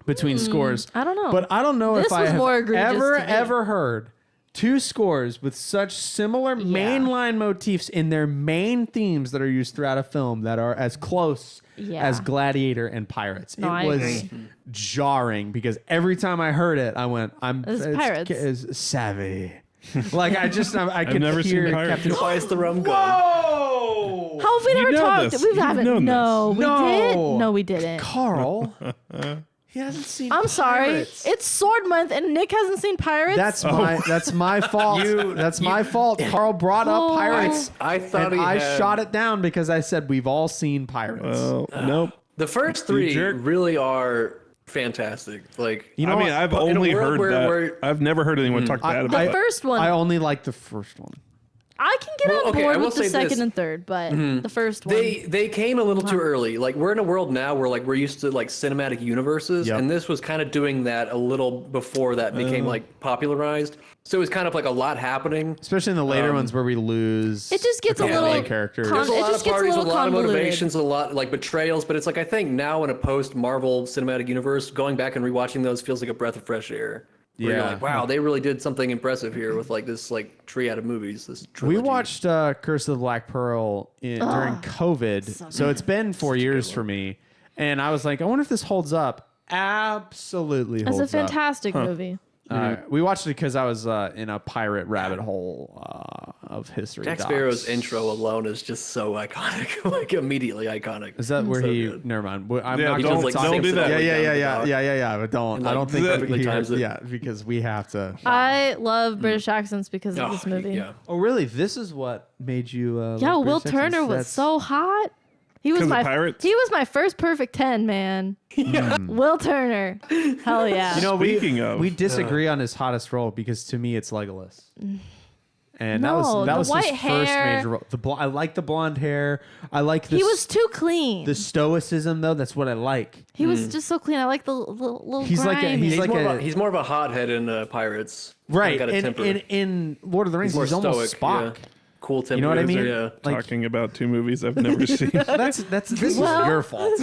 [SPEAKER 2] between scores.
[SPEAKER 1] I don't know.
[SPEAKER 2] But I don't know
[SPEAKER 1] This
[SPEAKER 2] if I
[SPEAKER 1] was
[SPEAKER 2] have
[SPEAKER 1] more egregious
[SPEAKER 2] ever
[SPEAKER 1] to me.
[SPEAKER 2] ever heard two scores with such similar mainline motifs in their main themes that are used throughout a film that are as close
[SPEAKER 1] Yeah.
[SPEAKER 2] as Gladiator and Pirates.
[SPEAKER 1] No, I
[SPEAKER 2] it was
[SPEAKER 1] agree.
[SPEAKER 2] jarring because every time I heard it, I went,
[SPEAKER 1] It's Pirates.
[SPEAKER 2] It's savvy. Like I could
[SPEAKER 3] never seen
[SPEAKER 2] hear
[SPEAKER 3] Pirates.
[SPEAKER 2] Captain.
[SPEAKER 4] Twice the rum gun.
[SPEAKER 2] Whoa!
[SPEAKER 1] how have we never
[SPEAKER 3] know
[SPEAKER 1] talked?
[SPEAKER 3] this.
[SPEAKER 1] We
[SPEAKER 3] You've
[SPEAKER 1] haven't.
[SPEAKER 3] known
[SPEAKER 1] No,
[SPEAKER 3] this.
[SPEAKER 1] we
[SPEAKER 2] No.
[SPEAKER 1] did. No, we didn't.
[SPEAKER 2] Carl, he hasn't seen.
[SPEAKER 1] I'm sorry.
[SPEAKER 2] Pirates.
[SPEAKER 1] It's Sword Month, and Nick hasn't seen Pirates.
[SPEAKER 2] That's my fault. That's my fault. Carl brought up
[SPEAKER 1] Oh.
[SPEAKER 2] Pirates.
[SPEAKER 4] I thought
[SPEAKER 2] and
[SPEAKER 4] he
[SPEAKER 2] I
[SPEAKER 4] had...
[SPEAKER 2] shot it down because I said we've all seen Pirates.
[SPEAKER 3] Nope.
[SPEAKER 4] The first three
[SPEAKER 3] jerk.
[SPEAKER 4] really are fantastic. Like,
[SPEAKER 2] You know
[SPEAKER 3] I mean,
[SPEAKER 2] what?
[SPEAKER 3] I've
[SPEAKER 4] in a
[SPEAKER 3] only
[SPEAKER 4] world
[SPEAKER 3] heard
[SPEAKER 4] where
[SPEAKER 3] that.
[SPEAKER 4] we're-
[SPEAKER 3] I've never heard anyone talk bad about
[SPEAKER 1] the
[SPEAKER 3] it.
[SPEAKER 1] first one.
[SPEAKER 2] I only like the first one.
[SPEAKER 1] I can get
[SPEAKER 4] Well,
[SPEAKER 1] on
[SPEAKER 4] okay,
[SPEAKER 1] board
[SPEAKER 4] I will
[SPEAKER 1] with the
[SPEAKER 4] say
[SPEAKER 1] second
[SPEAKER 4] this.
[SPEAKER 1] and third, but the first one.
[SPEAKER 4] they came a little too early. Like, we're in a world now where like we're used to like cinematic universes,
[SPEAKER 2] Yep.
[SPEAKER 4] and this was kind of doing that a little before that became like popularized. So it was kind of like a lot happening.
[SPEAKER 2] Especially in the later ones where we lose.
[SPEAKER 1] It just gets a
[SPEAKER 2] couple
[SPEAKER 1] little
[SPEAKER 2] main characters.
[SPEAKER 4] There's a
[SPEAKER 1] it
[SPEAKER 4] lot
[SPEAKER 1] just
[SPEAKER 4] of
[SPEAKER 1] gets a
[SPEAKER 4] parties
[SPEAKER 1] little
[SPEAKER 4] with a lot of
[SPEAKER 1] convoluted.
[SPEAKER 4] motivations, a lot like betrayals, but it's like I think now in a post-Marvel cinematic universe, going back and rewatching those feels like a breath of fresh air. Where you're
[SPEAKER 2] Yeah.
[SPEAKER 4] like, wow, they really did something impressive here with like this like triad of movies. This
[SPEAKER 2] We
[SPEAKER 4] trilogy.
[SPEAKER 2] watched Curse of the Black Pearl during COVID, so it's been 4 years for me, and I was like, I wonder if this holds up. Absolutely
[SPEAKER 1] It's
[SPEAKER 2] holds
[SPEAKER 1] a fantastic movie.
[SPEAKER 2] up. We watched it because I was in a pirate rabbit hole of history.
[SPEAKER 4] Jack
[SPEAKER 2] docs.
[SPEAKER 4] Sparrow's intro alone is just so iconic, like immediately iconic.
[SPEAKER 2] Is that where
[SPEAKER 4] So
[SPEAKER 2] he?
[SPEAKER 4] good.
[SPEAKER 2] Never mind. I'm
[SPEAKER 3] Yeah,
[SPEAKER 2] not
[SPEAKER 3] don't-
[SPEAKER 2] gonna talk-
[SPEAKER 3] don't do that.
[SPEAKER 2] Yeah. But don't.
[SPEAKER 4] And,
[SPEAKER 2] I
[SPEAKER 4] like,
[SPEAKER 2] don't think
[SPEAKER 4] perfectly
[SPEAKER 2] he
[SPEAKER 4] times
[SPEAKER 2] heard-
[SPEAKER 4] it.
[SPEAKER 2] Yeah, because we have to.
[SPEAKER 1] I love British accents because of
[SPEAKER 4] Oh,
[SPEAKER 1] this movie.
[SPEAKER 4] yeah.
[SPEAKER 2] Oh, really? This is what made you?
[SPEAKER 1] Yeah,
[SPEAKER 2] like
[SPEAKER 1] Will
[SPEAKER 2] British
[SPEAKER 1] Turner
[SPEAKER 2] accents?
[SPEAKER 1] was
[SPEAKER 2] That's-
[SPEAKER 1] so hot. He was
[SPEAKER 3] 'Cause of
[SPEAKER 1] my
[SPEAKER 3] Pirates?
[SPEAKER 1] he was my first perfect 10, man. Will Turner. Hell yeah.
[SPEAKER 2] You know,
[SPEAKER 3] Speaking of-
[SPEAKER 2] we disagree on his hottest role because to me it's Legolas. And
[SPEAKER 1] No,
[SPEAKER 2] that
[SPEAKER 1] the
[SPEAKER 2] was
[SPEAKER 1] white
[SPEAKER 2] his
[SPEAKER 1] hair.
[SPEAKER 2] first major role. I like the blonde hair. I like this.
[SPEAKER 1] He was too clean.
[SPEAKER 2] the stoicism though. That's what I like.
[SPEAKER 1] He was just so clean. I like the little
[SPEAKER 2] He's like a-
[SPEAKER 1] grimy.
[SPEAKER 2] he's
[SPEAKER 4] He's more of a hothead in Pirates.
[SPEAKER 2] Right.
[SPEAKER 4] Got a temper.
[SPEAKER 2] In Lord of the Rings,
[SPEAKER 4] He's more
[SPEAKER 2] he's almost
[SPEAKER 4] stoic,
[SPEAKER 2] Spock.
[SPEAKER 4] yeah. Cool temper.
[SPEAKER 2] You know what I
[SPEAKER 3] You guys
[SPEAKER 2] mean?
[SPEAKER 3] are
[SPEAKER 4] Yeah.
[SPEAKER 3] talking about 2 movies I've never seen.
[SPEAKER 2] This is your fault.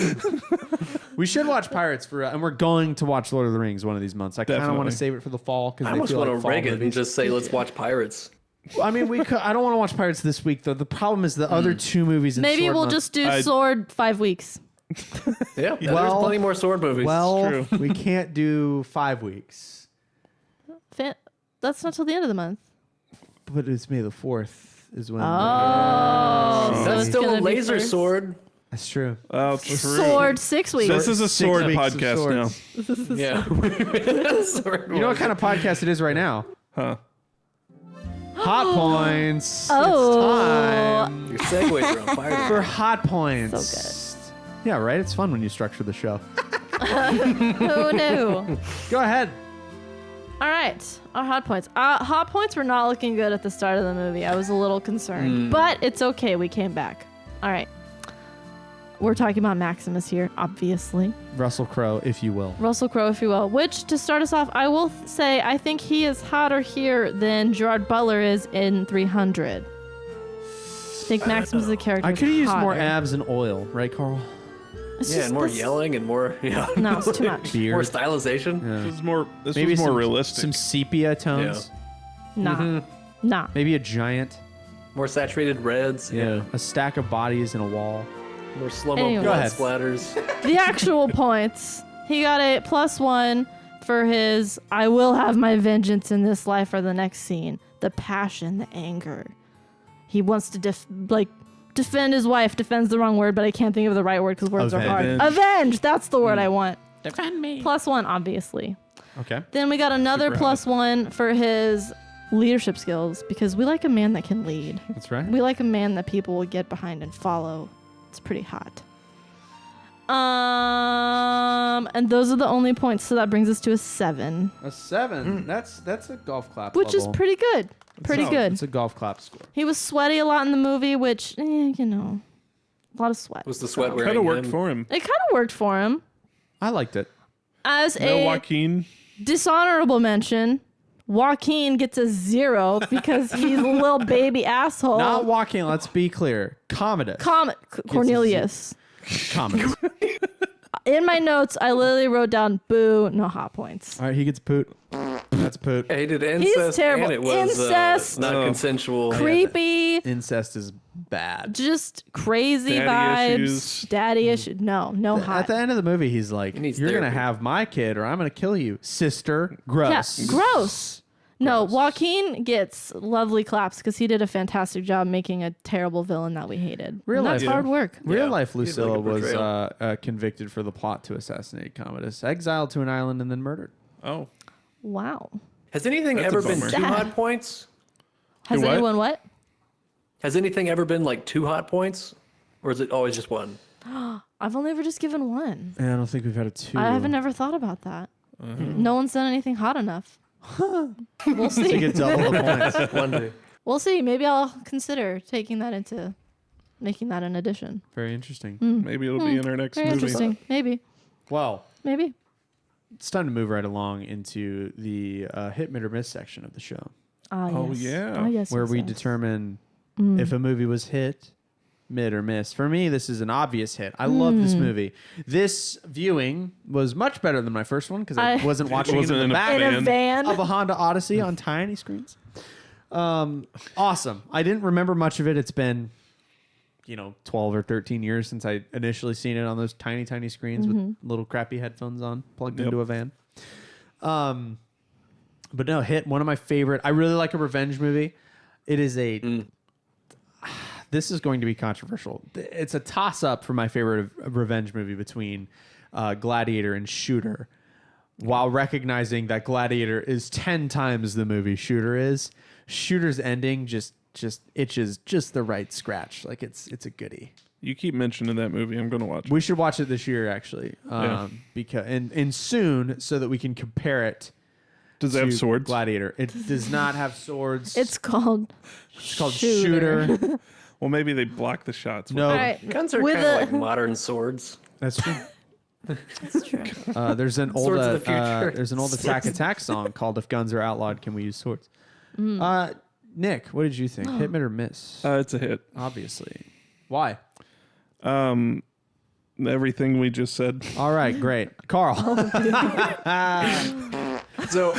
[SPEAKER 2] We should watch Pirates and we're going to watch Lord of the Rings one of these months. I kind of want
[SPEAKER 3] Definitely.
[SPEAKER 2] to save it for the fall because
[SPEAKER 4] I
[SPEAKER 2] they
[SPEAKER 4] almost
[SPEAKER 2] feel
[SPEAKER 4] want
[SPEAKER 2] like
[SPEAKER 4] to
[SPEAKER 2] fall
[SPEAKER 4] rig it and
[SPEAKER 2] movies.
[SPEAKER 4] just say, let's watch Pirates.
[SPEAKER 2] I mean, we could. I don't want to watch Pirates this week though. The problem is the other 2 movies. In
[SPEAKER 1] Maybe
[SPEAKER 2] Sword
[SPEAKER 1] we'll
[SPEAKER 2] month-
[SPEAKER 1] just do Sword 5 weeks.
[SPEAKER 4] Yeah, there's
[SPEAKER 2] Well-
[SPEAKER 4] plenty more sword movies.
[SPEAKER 2] Well, we can't do 5 weeks,
[SPEAKER 1] That's not till the end of the month.
[SPEAKER 2] but it's May the 4th is when.
[SPEAKER 1] Oh, so
[SPEAKER 4] that's
[SPEAKER 1] it's
[SPEAKER 4] still
[SPEAKER 1] gonna
[SPEAKER 4] a
[SPEAKER 1] be
[SPEAKER 4] laser
[SPEAKER 1] first.
[SPEAKER 4] sword.
[SPEAKER 2] That's true.
[SPEAKER 3] Oh, true.
[SPEAKER 1] Sword 6 weeks.
[SPEAKER 3] This is a
[SPEAKER 2] 6
[SPEAKER 3] sword
[SPEAKER 2] weeks of
[SPEAKER 3] podcast now.
[SPEAKER 2] swords.
[SPEAKER 4] Yeah. Sword
[SPEAKER 2] You know what kind of podcast it is right now?
[SPEAKER 3] Huh.
[SPEAKER 2] Hot points.
[SPEAKER 1] Oh.
[SPEAKER 2] It's time
[SPEAKER 4] Your segues are on fire.
[SPEAKER 2] for hot points.
[SPEAKER 1] So
[SPEAKER 2] Yeah, right. It's fun when you structure the show.
[SPEAKER 1] Who knew?
[SPEAKER 2] Go ahead.
[SPEAKER 1] All right, our hot points. Hot points were not looking good at the start of the movie. I was a little concerned, but it's okay. We came back. All right. We're talking about Maximus here, obviously.
[SPEAKER 2] Russell Crowe, if you will.
[SPEAKER 1] Russell Crowe, if you will. Which, to start us off, I will say I think he is hotter here than Gerard Butler is in 300. I think Maximus is a character.
[SPEAKER 2] I could have used more
[SPEAKER 1] hotter.
[SPEAKER 2] abs and oil, right, Carl?
[SPEAKER 1] It's
[SPEAKER 4] Yeah,
[SPEAKER 1] just
[SPEAKER 4] and more
[SPEAKER 1] this-
[SPEAKER 4] yelling and more,
[SPEAKER 1] No, it's too much.
[SPEAKER 2] Beard.
[SPEAKER 4] more stylization.
[SPEAKER 2] Yeah.
[SPEAKER 3] This
[SPEAKER 2] Maybe
[SPEAKER 3] was more
[SPEAKER 2] some,
[SPEAKER 3] realistic.
[SPEAKER 2] Some sepia tones.
[SPEAKER 1] Nah. Nah.
[SPEAKER 2] Maybe a giant.
[SPEAKER 4] More saturated reds. Yeah.
[SPEAKER 2] A stack of bodies in a wall.
[SPEAKER 4] More slow-mo
[SPEAKER 1] Anyway.
[SPEAKER 2] Go
[SPEAKER 4] blood
[SPEAKER 2] ahead.
[SPEAKER 4] splatters.
[SPEAKER 1] The actual points. He got a +1 for his I will have my vengeance in this life or the next scene. The passion, the anger. He wants to defend his wife. Defends the wrong word, but I can't think of the right word because words are hard.
[SPEAKER 3] Avenge.
[SPEAKER 1] Avenge. That's the word I want.
[SPEAKER 2] Defend me.
[SPEAKER 1] +1, obviously.
[SPEAKER 2] Okay.
[SPEAKER 1] Then we got another
[SPEAKER 3] Super
[SPEAKER 1] +1 for his leadership skills because we like a man that can lead.
[SPEAKER 2] That's right.
[SPEAKER 1] We like a man that people will get behind and follow. It's pretty hot. And those are the only points, so that brings us to a 7,
[SPEAKER 2] A 7. That's a golf clap
[SPEAKER 1] which is pretty good. Pretty good.
[SPEAKER 2] It's a golf clap score.
[SPEAKER 1] He was sweaty a lot in the movie, which, a lot of sweat.
[SPEAKER 4] Was the sweat wearing
[SPEAKER 3] Kind of worked
[SPEAKER 4] him?
[SPEAKER 3] for him.
[SPEAKER 1] It kind of worked for him.
[SPEAKER 2] I liked it.
[SPEAKER 1] As
[SPEAKER 3] No
[SPEAKER 1] a
[SPEAKER 3] Joaquin.
[SPEAKER 1] dishonorable mention, Joaquin gets a 0 because he's a little baby asshole.
[SPEAKER 2] Not Joaquin, let's be clear. Commodus.
[SPEAKER 1] Cornelius.
[SPEAKER 2] Commodus.
[SPEAKER 1] In my notes, I literally wrote down, boo, no hot points.
[SPEAKER 2] All right, he gets poot. That's poot.
[SPEAKER 4] Yeah, he did incest.
[SPEAKER 1] terrible.
[SPEAKER 4] And it was
[SPEAKER 1] Incest.
[SPEAKER 4] not
[SPEAKER 3] Oh.
[SPEAKER 4] consensual.
[SPEAKER 1] Creepy,
[SPEAKER 2] Incest is bad.
[SPEAKER 1] just crazy
[SPEAKER 3] Daddy
[SPEAKER 1] vibes.
[SPEAKER 3] issues.
[SPEAKER 1] Daddy issues. No
[SPEAKER 2] At
[SPEAKER 1] hot.
[SPEAKER 2] the end of the movie, he's like,
[SPEAKER 4] needs
[SPEAKER 2] "You're gonna
[SPEAKER 4] therapy.
[SPEAKER 2] have my kid, or I'm gonna kill you, sister." Gross.
[SPEAKER 1] Yeah, gross. No, Joaquin gets lovely claps because he did a fantastic job making a terrible villain that we hated.
[SPEAKER 2] Real
[SPEAKER 1] And that's
[SPEAKER 2] life.
[SPEAKER 1] hard work.
[SPEAKER 2] Real
[SPEAKER 4] Yeah,
[SPEAKER 2] life
[SPEAKER 4] he did
[SPEAKER 2] Lucilla
[SPEAKER 4] like a
[SPEAKER 2] was
[SPEAKER 4] portrayal.
[SPEAKER 2] convicted for the plot to assassinate Commodus, exiled to an island, and then murdered.
[SPEAKER 3] Oh.
[SPEAKER 1] Wow.
[SPEAKER 4] Has anything
[SPEAKER 3] That's a
[SPEAKER 4] ever been
[SPEAKER 3] bummer.
[SPEAKER 4] 2
[SPEAKER 1] Sad.
[SPEAKER 4] hot points?
[SPEAKER 1] Has
[SPEAKER 3] what?
[SPEAKER 1] anyone what?
[SPEAKER 4] Has anything ever been like 2 hot points? Or is it always just 1?
[SPEAKER 1] I've only ever just given 1.
[SPEAKER 2] Yeah, I don't think we've had a 2.
[SPEAKER 1] I haven't ever thought about that.
[SPEAKER 2] Uh-huh.
[SPEAKER 1] No one's done anything hot enough. We'll
[SPEAKER 2] So you
[SPEAKER 1] see.
[SPEAKER 2] get double the points.
[SPEAKER 4] One day.
[SPEAKER 1] We'll see. Maybe I'll consider making that an addition.
[SPEAKER 2] Very interesting.
[SPEAKER 3] Maybe it'll be in our next
[SPEAKER 1] Very
[SPEAKER 3] movie.
[SPEAKER 1] interesting. Maybe.
[SPEAKER 2] Well,
[SPEAKER 1] Maybe.
[SPEAKER 2] it's time to move right along into the hit, mid, or miss section of the show,
[SPEAKER 1] Ah,
[SPEAKER 3] Oh,
[SPEAKER 1] yes.
[SPEAKER 3] yeah.
[SPEAKER 1] Ah, yes.
[SPEAKER 2] where
[SPEAKER 1] yes,
[SPEAKER 2] we
[SPEAKER 1] yes.
[SPEAKER 2] determine if a movie was hit, mid, or miss. For me, this is an obvious hit. I love this movie. This viewing was much better than my first one because I
[SPEAKER 1] I-
[SPEAKER 2] wasn't watching it
[SPEAKER 3] wasn't
[SPEAKER 2] in
[SPEAKER 3] in
[SPEAKER 2] the
[SPEAKER 3] a
[SPEAKER 2] back
[SPEAKER 1] In a van.
[SPEAKER 2] of a Honda Odyssey on tiny screens. Awesome. I didn't remember much of it. It's been, 12 or 13 years since I initially seen it on those tiny, tiny screens with little crappy headphones on, plugged
[SPEAKER 3] Yep.
[SPEAKER 2] into a van. But no, Hit, one of my favorite. I really like a revenge movie. It is a. This is going to be controversial. It's a toss up for my favorite revenge movie between Gladiator and Shooter, while recognizing that Gladiator is 10 times the movie Shooter is. Shooter's ending just itches just the right scratch. Like it's a goodie.
[SPEAKER 3] You keep mentioning that movie. I'm going to watch it.
[SPEAKER 2] We should watch it this year, actually,
[SPEAKER 3] Yeah.
[SPEAKER 2] because and soon so that we can compare it
[SPEAKER 3] Does it have swords?
[SPEAKER 2] Gladiator. It does not have swords.
[SPEAKER 1] It's called
[SPEAKER 2] Shooter.
[SPEAKER 3] Well, maybe they block the shots.
[SPEAKER 2] No,
[SPEAKER 1] All right.
[SPEAKER 4] Guns are
[SPEAKER 1] With
[SPEAKER 4] kind of
[SPEAKER 1] a-
[SPEAKER 4] like modern swords.
[SPEAKER 2] that's true.
[SPEAKER 1] That's true.
[SPEAKER 2] There's an old
[SPEAKER 4] Swords of the future.
[SPEAKER 2] there's an old Attack song called "If Guns Are Outlawed, Can We Use Swords?" Nick, what did you think? Hit me or miss?
[SPEAKER 3] It's a hit.
[SPEAKER 2] Obviously. Why?
[SPEAKER 3] Everything we just said.
[SPEAKER 2] All right, great. Carl.
[SPEAKER 4] So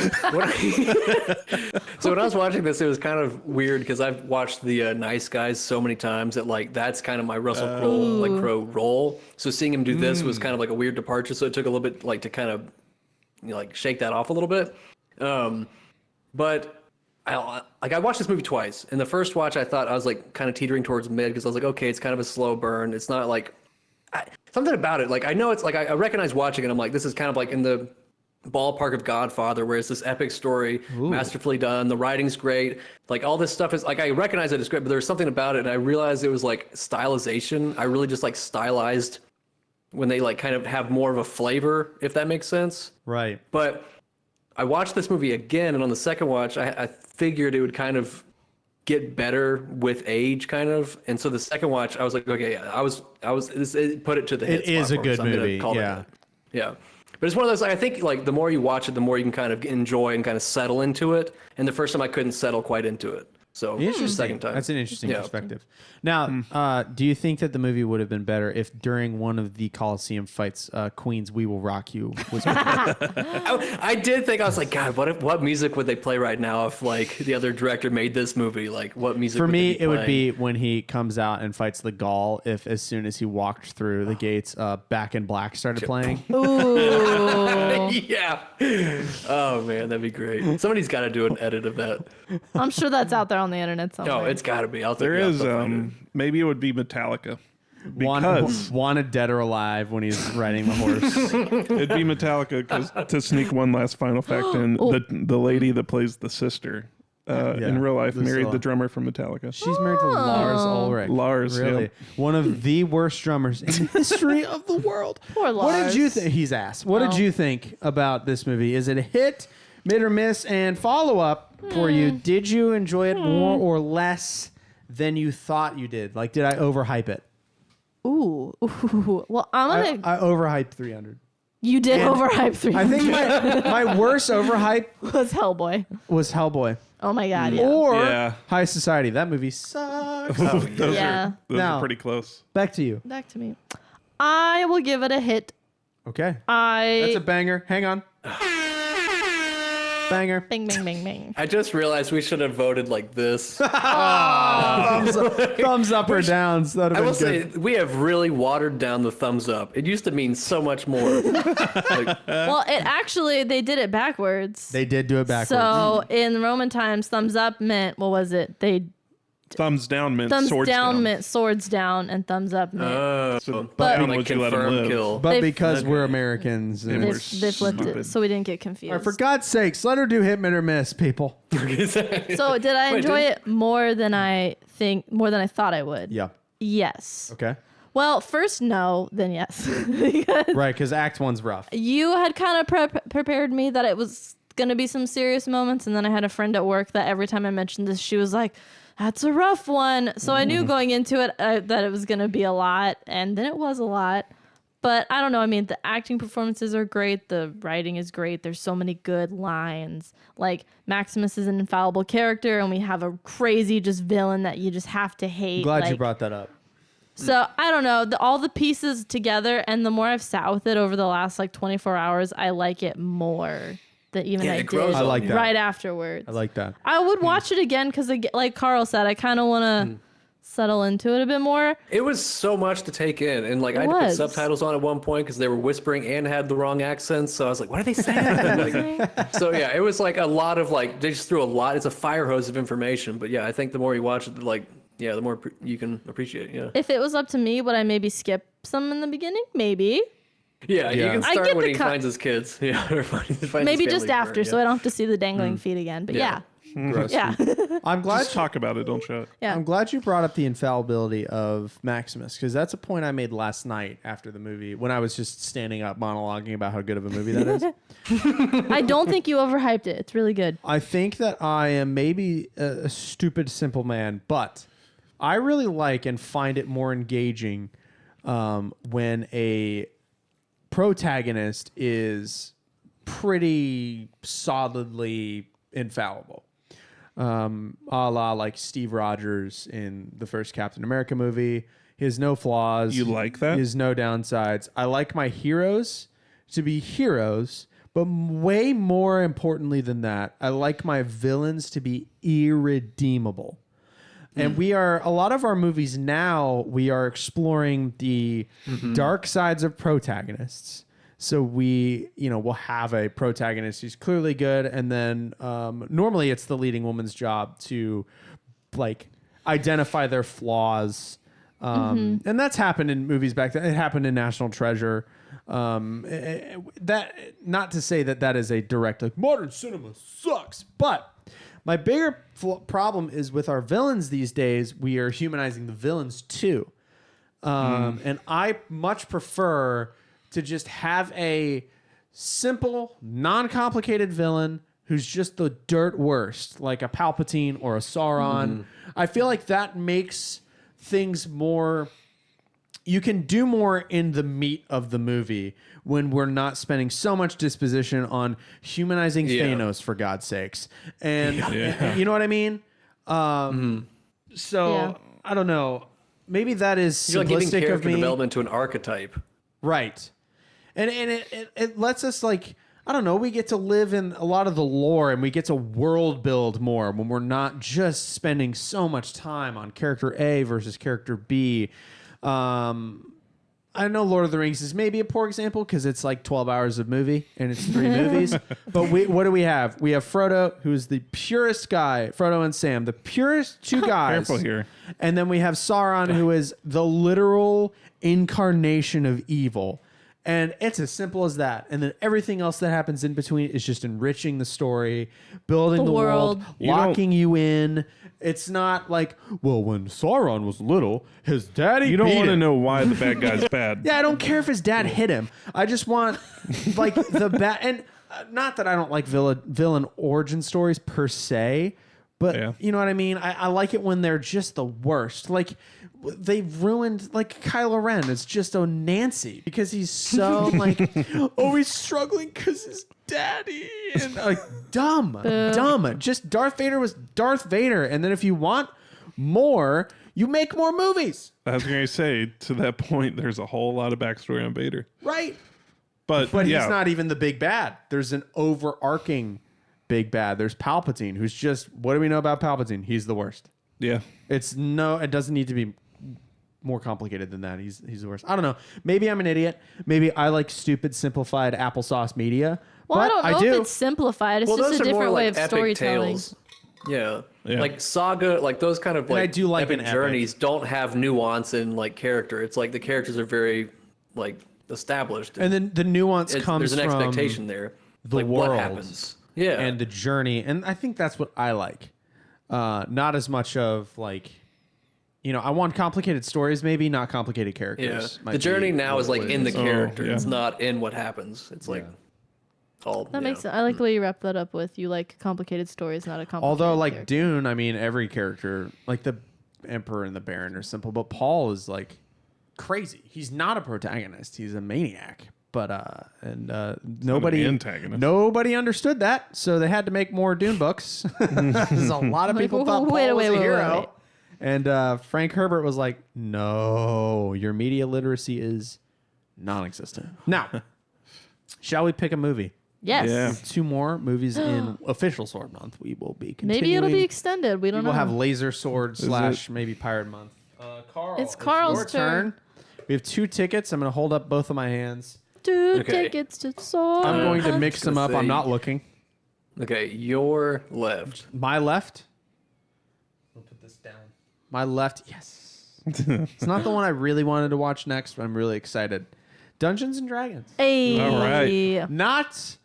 [SPEAKER 4] when I was watching this, it was kind of weird because I've watched the Nice Guys so many times that like that's kind of my Russell Crowe role. So seeing him do this was kind of like a weird departure. So it took a little bit like to kind of like shake that off a little bit. But I watched this movie twice. In the first watch, I thought I was like kind of teetering towards mid because I was like, okay, it's kind of a slow burn. It's not like something about it. Like I know it's like I recognize watching it. I'm like, this is kind of like in the ballpark of Godfather, where it's this epic story, masterfully done. The writing's great. Like all this stuff is like I recognize it as great, but there's something about it, and I realized it was like stylization. I really just like stylized when they like kind of have more of a flavor, if that makes sense.
[SPEAKER 2] Right.
[SPEAKER 4] But I watched this movie again, and on the second watch, I figured it would kind of get better with age, kind of. And so the second watch, I was like, okay, yeah, I was it put it to the hit
[SPEAKER 2] It is
[SPEAKER 4] spot
[SPEAKER 2] a
[SPEAKER 4] for me,
[SPEAKER 2] good
[SPEAKER 4] so I'm gonna
[SPEAKER 2] movie.
[SPEAKER 4] call it
[SPEAKER 2] Yeah.
[SPEAKER 4] that. Yeah. But it's one of those, like, I think like the more you watch it, the more you can kind of enjoy and kind of settle into it. And the first time I couldn't settle quite into it. So
[SPEAKER 2] Interesting.
[SPEAKER 4] second time.
[SPEAKER 2] That's an interesting
[SPEAKER 4] Yeah.
[SPEAKER 2] perspective. Now, do you think that the movie would have been better if during one of the Coliseum fights, Queen's "We Will Rock You" was?
[SPEAKER 4] I did think, I was like, God, what music would they play right now if like the other director made this movie? Like what music
[SPEAKER 2] For
[SPEAKER 4] would
[SPEAKER 2] me,
[SPEAKER 4] they be
[SPEAKER 2] it would
[SPEAKER 4] playing?
[SPEAKER 2] be when he comes out and fights the Gaul. If as soon as he walked through the gates, Back in Black started playing.
[SPEAKER 1] Ooh.
[SPEAKER 4] Yeah. Oh man, that'd be great. Somebody's got to do an edit of that.
[SPEAKER 1] I'm sure that's out there on the internet somewhere.
[SPEAKER 4] No, it's got to be.
[SPEAKER 3] There is maybe it would be Metallica. Because
[SPEAKER 2] Wanted Dead or Alive when he's riding the horse.
[SPEAKER 3] it'd be Metallica because to sneak one last final fact in, the lady that plays the sister in real life married
[SPEAKER 2] Lucilla.
[SPEAKER 3] the drummer from Metallica.
[SPEAKER 2] She's married to Lars Ulrich.
[SPEAKER 3] Lars,
[SPEAKER 2] really,
[SPEAKER 3] yeah.
[SPEAKER 2] one of the worst drummers in the history of the world.
[SPEAKER 1] Poor
[SPEAKER 2] What did
[SPEAKER 1] Lars.
[SPEAKER 2] you think? He's asked. What did
[SPEAKER 1] Oh.
[SPEAKER 2] you think about this movie? Is it a hit, mid or miss? And follow up for you: did you enjoy it more or less than you thought you did? Like, did I overhype it?
[SPEAKER 1] Ooh. Well, I'm gonna.
[SPEAKER 2] I overhyped 300.
[SPEAKER 1] You did overhype 300.
[SPEAKER 2] I think my worst overhype
[SPEAKER 1] was Hellboy.
[SPEAKER 2] was Hellboy
[SPEAKER 1] Oh my God. Yeah.
[SPEAKER 2] or
[SPEAKER 3] Yeah.
[SPEAKER 2] High Society. That movie sucks.
[SPEAKER 3] those
[SPEAKER 1] Yeah.
[SPEAKER 3] those
[SPEAKER 2] Now-
[SPEAKER 3] are pretty close.
[SPEAKER 2] Back to you.
[SPEAKER 1] Back to me. I will give it a hit.
[SPEAKER 2] Okay. That's a banger. Hang on. Banger.
[SPEAKER 1] Bing, bing, bing, bing.
[SPEAKER 4] I just realized we should have voted like this.
[SPEAKER 2] Thumbs up or downs. That would
[SPEAKER 4] I
[SPEAKER 2] have
[SPEAKER 4] will
[SPEAKER 2] been
[SPEAKER 4] say
[SPEAKER 2] good.
[SPEAKER 4] we have really watered down the thumbs up. It used to mean so much more. Like,
[SPEAKER 1] Well, it actually, they did it backwards.
[SPEAKER 2] They did do it backwards.
[SPEAKER 1] So in Roman times, thumbs up meant, what was it? They
[SPEAKER 3] Thumbs down meant
[SPEAKER 1] thumbs
[SPEAKER 3] swords
[SPEAKER 1] down
[SPEAKER 3] down.
[SPEAKER 1] meant swords down, and thumbs up meant
[SPEAKER 3] So
[SPEAKER 1] But-
[SPEAKER 3] down
[SPEAKER 4] like
[SPEAKER 3] would you let him
[SPEAKER 4] confirm
[SPEAKER 3] live.
[SPEAKER 4] kill.
[SPEAKER 2] but
[SPEAKER 1] They've-
[SPEAKER 2] because we're Americans.
[SPEAKER 3] And
[SPEAKER 2] and-
[SPEAKER 3] we're
[SPEAKER 1] they flipped it,
[SPEAKER 3] stupid.
[SPEAKER 1] so we didn't get confused.
[SPEAKER 2] All right, for God's sakes, let her do hit or miss, people.
[SPEAKER 1] So did I
[SPEAKER 4] Wait,
[SPEAKER 1] enjoy
[SPEAKER 4] didn't-
[SPEAKER 1] it more than I thought I would?
[SPEAKER 2] Yeah.
[SPEAKER 1] Yes.
[SPEAKER 2] Okay.
[SPEAKER 1] Well, first no, then yes. Because
[SPEAKER 2] Right, because Act 1's rough.
[SPEAKER 1] you had kind of prepared me that it was going to be some serious moments, and then I had a friend at work that every time I mentioned this, she was like, that's a rough one. So I knew going into it that it was going to be a lot, and then it was a lot. But I don't know. I mean, the acting performances are great. The writing is great. There's so many good lines. Like, Maximus is an infallible character, and we have a crazy just villain that you just have to hate.
[SPEAKER 2] Glad you
[SPEAKER 1] like-
[SPEAKER 2] brought that up.
[SPEAKER 1] So I don't know, all the pieces together, and the more I've sat with it over the last like 24 hours, I like it more than even
[SPEAKER 4] Yeah,
[SPEAKER 1] I
[SPEAKER 4] it
[SPEAKER 1] did
[SPEAKER 4] grows
[SPEAKER 2] I
[SPEAKER 4] on
[SPEAKER 2] like
[SPEAKER 4] you.
[SPEAKER 2] that.
[SPEAKER 1] right afterwards.
[SPEAKER 2] I like that.
[SPEAKER 1] I would watch it again because, like Carl said, I kind of want to settle into it a bit more.
[SPEAKER 4] It was so much to take in, and like I had to put
[SPEAKER 1] was.
[SPEAKER 4] subtitles on at one point because they were whispering and had the wrong accents. So I was like, "What are they saying?" Like, so yeah, it was like a lot of like they just threw a lot. It's a fire hose of information. But yeah, I think the more you watch it, like the more you can appreciate it. Yeah,
[SPEAKER 1] If it was up to me, would I maybe skip some in the beginning? Maybe.
[SPEAKER 4] yeah, you can
[SPEAKER 1] I
[SPEAKER 4] start
[SPEAKER 1] get
[SPEAKER 4] when
[SPEAKER 1] the
[SPEAKER 4] he finds his kids. Yeah, or finds his
[SPEAKER 1] Maybe
[SPEAKER 4] family
[SPEAKER 1] just
[SPEAKER 4] first,
[SPEAKER 1] after,
[SPEAKER 4] yeah.
[SPEAKER 1] so I don't have to see the dangling feet again. But
[SPEAKER 4] Yeah.
[SPEAKER 2] Gross.
[SPEAKER 1] Yeah.
[SPEAKER 2] I'm glad.
[SPEAKER 3] Just talk about it. Don't show it.
[SPEAKER 1] Yeah.
[SPEAKER 2] I'm glad you brought up the infallibility of Maximus because that's a point I made last night after the movie when I was just standing up monologuing about how good of a movie that is.
[SPEAKER 1] I don't think you overhyped it. It's really good.
[SPEAKER 2] I think that I am maybe a stupid, simple man, but I really like and find it more engaging when a protagonist is pretty solidly infallible. A la like Steve Rogers in the first Captain America movie. He has no flaws.
[SPEAKER 3] You like that?
[SPEAKER 2] He has no downsides. I like my heroes to be heroes, but way more importantly than that, I like my villains to be irredeemable. And a lot of our movies now, we are exploring the dark sides of protagonists. So we'll have a protagonist who's clearly good, and then normally it's the leading woman's job to like identify their flaws, and that's happened in movies back then. It happened in National Treasure. That not to say that is a direct like modern cinema sucks, but my bigger problem is with our villains these days. We are humanizing the villains too, and I much prefer to just have a simple, non-complicated villain who's just the dirt worst, like a Palpatine or a Sauron. I feel like that makes things more... You can do more in the meat of the movie when we're not spending so much disposition on humanizing Thanos, for God's sakes. And you know what I mean? So, I don't know. Maybe that is
[SPEAKER 4] You're like giving
[SPEAKER 2] simplistic
[SPEAKER 4] character
[SPEAKER 2] of me.
[SPEAKER 4] development to an archetype.
[SPEAKER 2] Right. And it lets us like, I don't know, we get to live in a lot of the lore and we get to world build more when we're not just spending so much time on character A versus character B. I know Lord of the Rings is maybe a poor example because it's like 12 hours of movie and it's 3 movies. But what do we have? We have Frodo, who's the purest guy, Frodo and Sam, the purest 2 guys.
[SPEAKER 3] Careful here.
[SPEAKER 2] And then we have Sauron, who is the literal incarnation of evil. And it's as simple as that. And then everything else that happens in between is just enriching the story, building the world, locking you in. It's not like, well, when Sauron was little, his daddy
[SPEAKER 3] You don't
[SPEAKER 2] beat
[SPEAKER 3] want to
[SPEAKER 2] him.
[SPEAKER 3] know why the bad guy's bad.
[SPEAKER 2] Yeah, I don't care if his dad hit him. I just want like the bad. And not that I don't like villain origin stories per se, but you know what I mean? I like it when they're just the worst. Like they ruined like Kylo Ren. It's just a Nancy because he's so like, oh, he's struggling because his daddy and like dumb. Just Darth Vader was Darth Vader. And then if you want more, you make more movies.
[SPEAKER 3] I was going to say, to that point, there's a whole lot of backstory on Vader.
[SPEAKER 2] Right.
[SPEAKER 3] But
[SPEAKER 2] he's not even the big bad. There's an overarching big bad. There's Palpatine, who's just, what do we know about Palpatine? He's the worst.
[SPEAKER 3] Yeah.
[SPEAKER 2] It doesn't need to be more complicated than that. He's the worst. I don't know. Maybe I'm an idiot. Maybe I like stupid, simplified applesauce media.
[SPEAKER 1] Well,
[SPEAKER 2] but
[SPEAKER 1] I don't know if it's simplified. It's just
[SPEAKER 4] those
[SPEAKER 1] a
[SPEAKER 4] are more
[SPEAKER 1] different way
[SPEAKER 4] like
[SPEAKER 1] of
[SPEAKER 4] epic
[SPEAKER 1] storytelling.
[SPEAKER 4] tales. Yeah. Like saga, like those kind of
[SPEAKER 2] I
[SPEAKER 4] like,
[SPEAKER 2] do like
[SPEAKER 4] epic
[SPEAKER 2] an epic.
[SPEAKER 4] journeys don't have nuance in like character. It's like the characters are very like established.
[SPEAKER 2] And then the nuance comes
[SPEAKER 4] there's an
[SPEAKER 2] from
[SPEAKER 4] expectation there.
[SPEAKER 2] the
[SPEAKER 4] like
[SPEAKER 2] world
[SPEAKER 4] what happens. Yeah.
[SPEAKER 2] and the journey. And I think that's what I like. Not as much of like, I want complicated stories, maybe not complicated characters.
[SPEAKER 4] The journey now is like in the character.
[SPEAKER 3] yeah.
[SPEAKER 4] It's not in what happens. It's like all
[SPEAKER 1] That makes sense. I like the way you wrap that up with you like complicated stories, not a complicated
[SPEAKER 2] Although like
[SPEAKER 1] character.
[SPEAKER 2] Dune, I mean, every character, like the Emperor and the Baron are simple, but Paul is like crazy. He's not a protagonist. He's a maniac. But nobody understood that, so they had to make more Dune books. There's a lot of people thought Paul was a hero. And Frank Herbert was like, no, your media literacy is non-existent. Now, shall we pick a movie?
[SPEAKER 1] Yes.
[SPEAKER 3] Yeah.
[SPEAKER 2] 2 more movies in official Sword Month. We will be continuing.
[SPEAKER 1] Maybe it'll be extended. We don't know.
[SPEAKER 2] We'll have Laser Sword / maybe Pirate Month. Carl,
[SPEAKER 1] It's Carl's
[SPEAKER 2] your
[SPEAKER 1] turn.
[SPEAKER 2] We have 2 tickets. I'm going to hold up both of my hands.
[SPEAKER 1] 2
[SPEAKER 4] Okay.
[SPEAKER 1] tickets to Sword.
[SPEAKER 2] I'm going to mix them up. I'm not looking.
[SPEAKER 4] Okay, your left.
[SPEAKER 2] My left. I'll put this down. My left. Yes. It's not the one I really wanted to watch next, but I'm really excited. Dungeons and Dragons.
[SPEAKER 1] Hey.
[SPEAKER 3] All right.
[SPEAKER 2] Not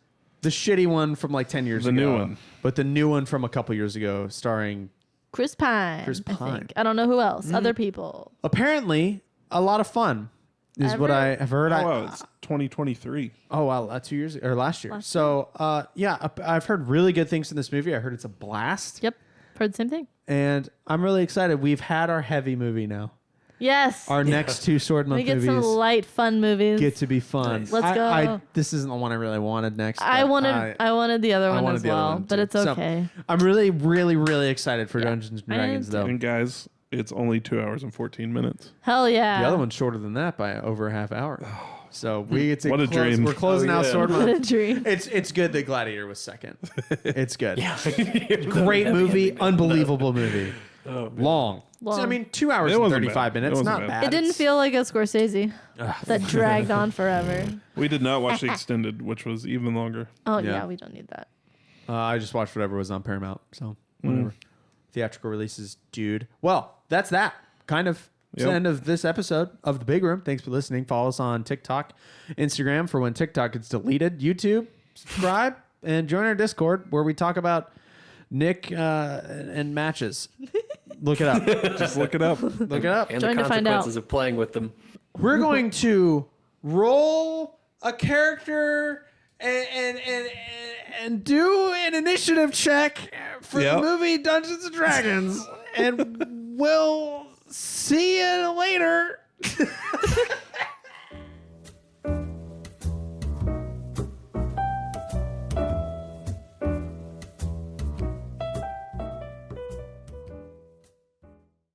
[SPEAKER 2] The shitty one from like 10 years ago.
[SPEAKER 3] The new one.
[SPEAKER 2] But the new one from a couple years ago starring...
[SPEAKER 1] Chris Pine.
[SPEAKER 2] Chris
[SPEAKER 1] I
[SPEAKER 2] Pine.
[SPEAKER 1] think. I don't know who else. Other people.
[SPEAKER 2] Apparently, a lot of fun is what I have heard.
[SPEAKER 3] Oh, wow, it's 2023.
[SPEAKER 2] Oh, wow. 2 years or last year. So, yeah, I've heard really good things from this movie. I heard it's a blast.
[SPEAKER 1] Yep. Heard the same thing.
[SPEAKER 2] And I'm really excited. We've had our heavy movie now.
[SPEAKER 1] Yes.
[SPEAKER 2] Our next two Sword Month
[SPEAKER 1] we get
[SPEAKER 2] movies
[SPEAKER 1] some light, fun movies.
[SPEAKER 2] get to be fun.
[SPEAKER 1] Let's go.
[SPEAKER 2] This isn't the one I really wanted next.
[SPEAKER 1] I
[SPEAKER 2] but
[SPEAKER 1] wanted the other one
[SPEAKER 2] wanted
[SPEAKER 1] as
[SPEAKER 2] the other
[SPEAKER 1] well,
[SPEAKER 2] one
[SPEAKER 1] but
[SPEAKER 2] too.
[SPEAKER 1] it's
[SPEAKER 2] So,
[SPEAKER 1] okay.
[SPEAKER 2] I'm really, really, really excited for Dungeons and
[SPEAKER 1] I am
[SPEAKER 2] Dragons,
[SPEAKER 1] too.
[SPEAKER 2] though.
[SPEAKER 3] And guys, it's only 2 hours and 14 minutes.
[SPEAKER 1] Hell yeah.
[SPEAKER 2] The other one's shorter than that by over a half hour. So we get to
[SPEAKER 3] What a
[SPEAKER 2] close.
[SPEAKER 3] dream.
[SPEAKER 2] We're closing out
[SPEAKER 4] yeah.
[SPEAKER 2] Sword
[SPEAKER 1] What a
[SPEAKER 2] Month.
[SPEAKER 1] dream.
[SPEAKER 2] It's good that Gladiator was second. It's good.
[SPEAKER 4] Yeah.
[SPEAKER 2] Great movie, unbelievable movie. Long.
[SPEAKER 1] Long.
[SPEAKER 2] I mean, 2 hours
[SPEAKER 3] It
[SPEAKER 2] and
[SPEAKER 3] wasn't
[SPEAKER 2] 35
[SPEAKER 3] bad. It
[SPEAKER 2] minutes.
[SPEAKER 3] wasn't
[SPEAKER 2] Not
[SPEAKER 3] bad.
[SPEAKER 2] bad.
[SPEAKER 1] It didn't feel like a Scorsese that dragged on forever.
[SPEAKER 3] We did not watch the extended, which was even longer.
[SPEAKER 1] Oh,
[SPEAKER 2] Yeah.
[SPEAKER 1] yeah, we don't need that.
[SPEAKER 2] I just watched whatever was on Paramount. So whatever. Theatrical releases, dude. Well, that's that. Kind of. It's the
[SPEAKER 3] Yep.
[SPEAKER 2] end of this episode of The Big Room. Thanks for listening. Follow us on TikTok, Instagram for when TikTok gets deleted, YouTube, subscribe, and join our Discord where we talk about Nick and matches. Look it up.
[SPEAKER 3] Just look it up.
[SPEAKER 2] Look it up.
[SPEAKER 4] And
[SPEAKER 1] Join
[SPEAKER 4] the
[SPEAKER 1] to find out.
[SPEAKER 4] consequences of playing with them.
[SPEAKER 2] We're going to roll a character and do an initiative check for
[SPEAKER 3] Yep.
[SPEAKER 2] the movie Dungeons and Dragons. And we'll see you later.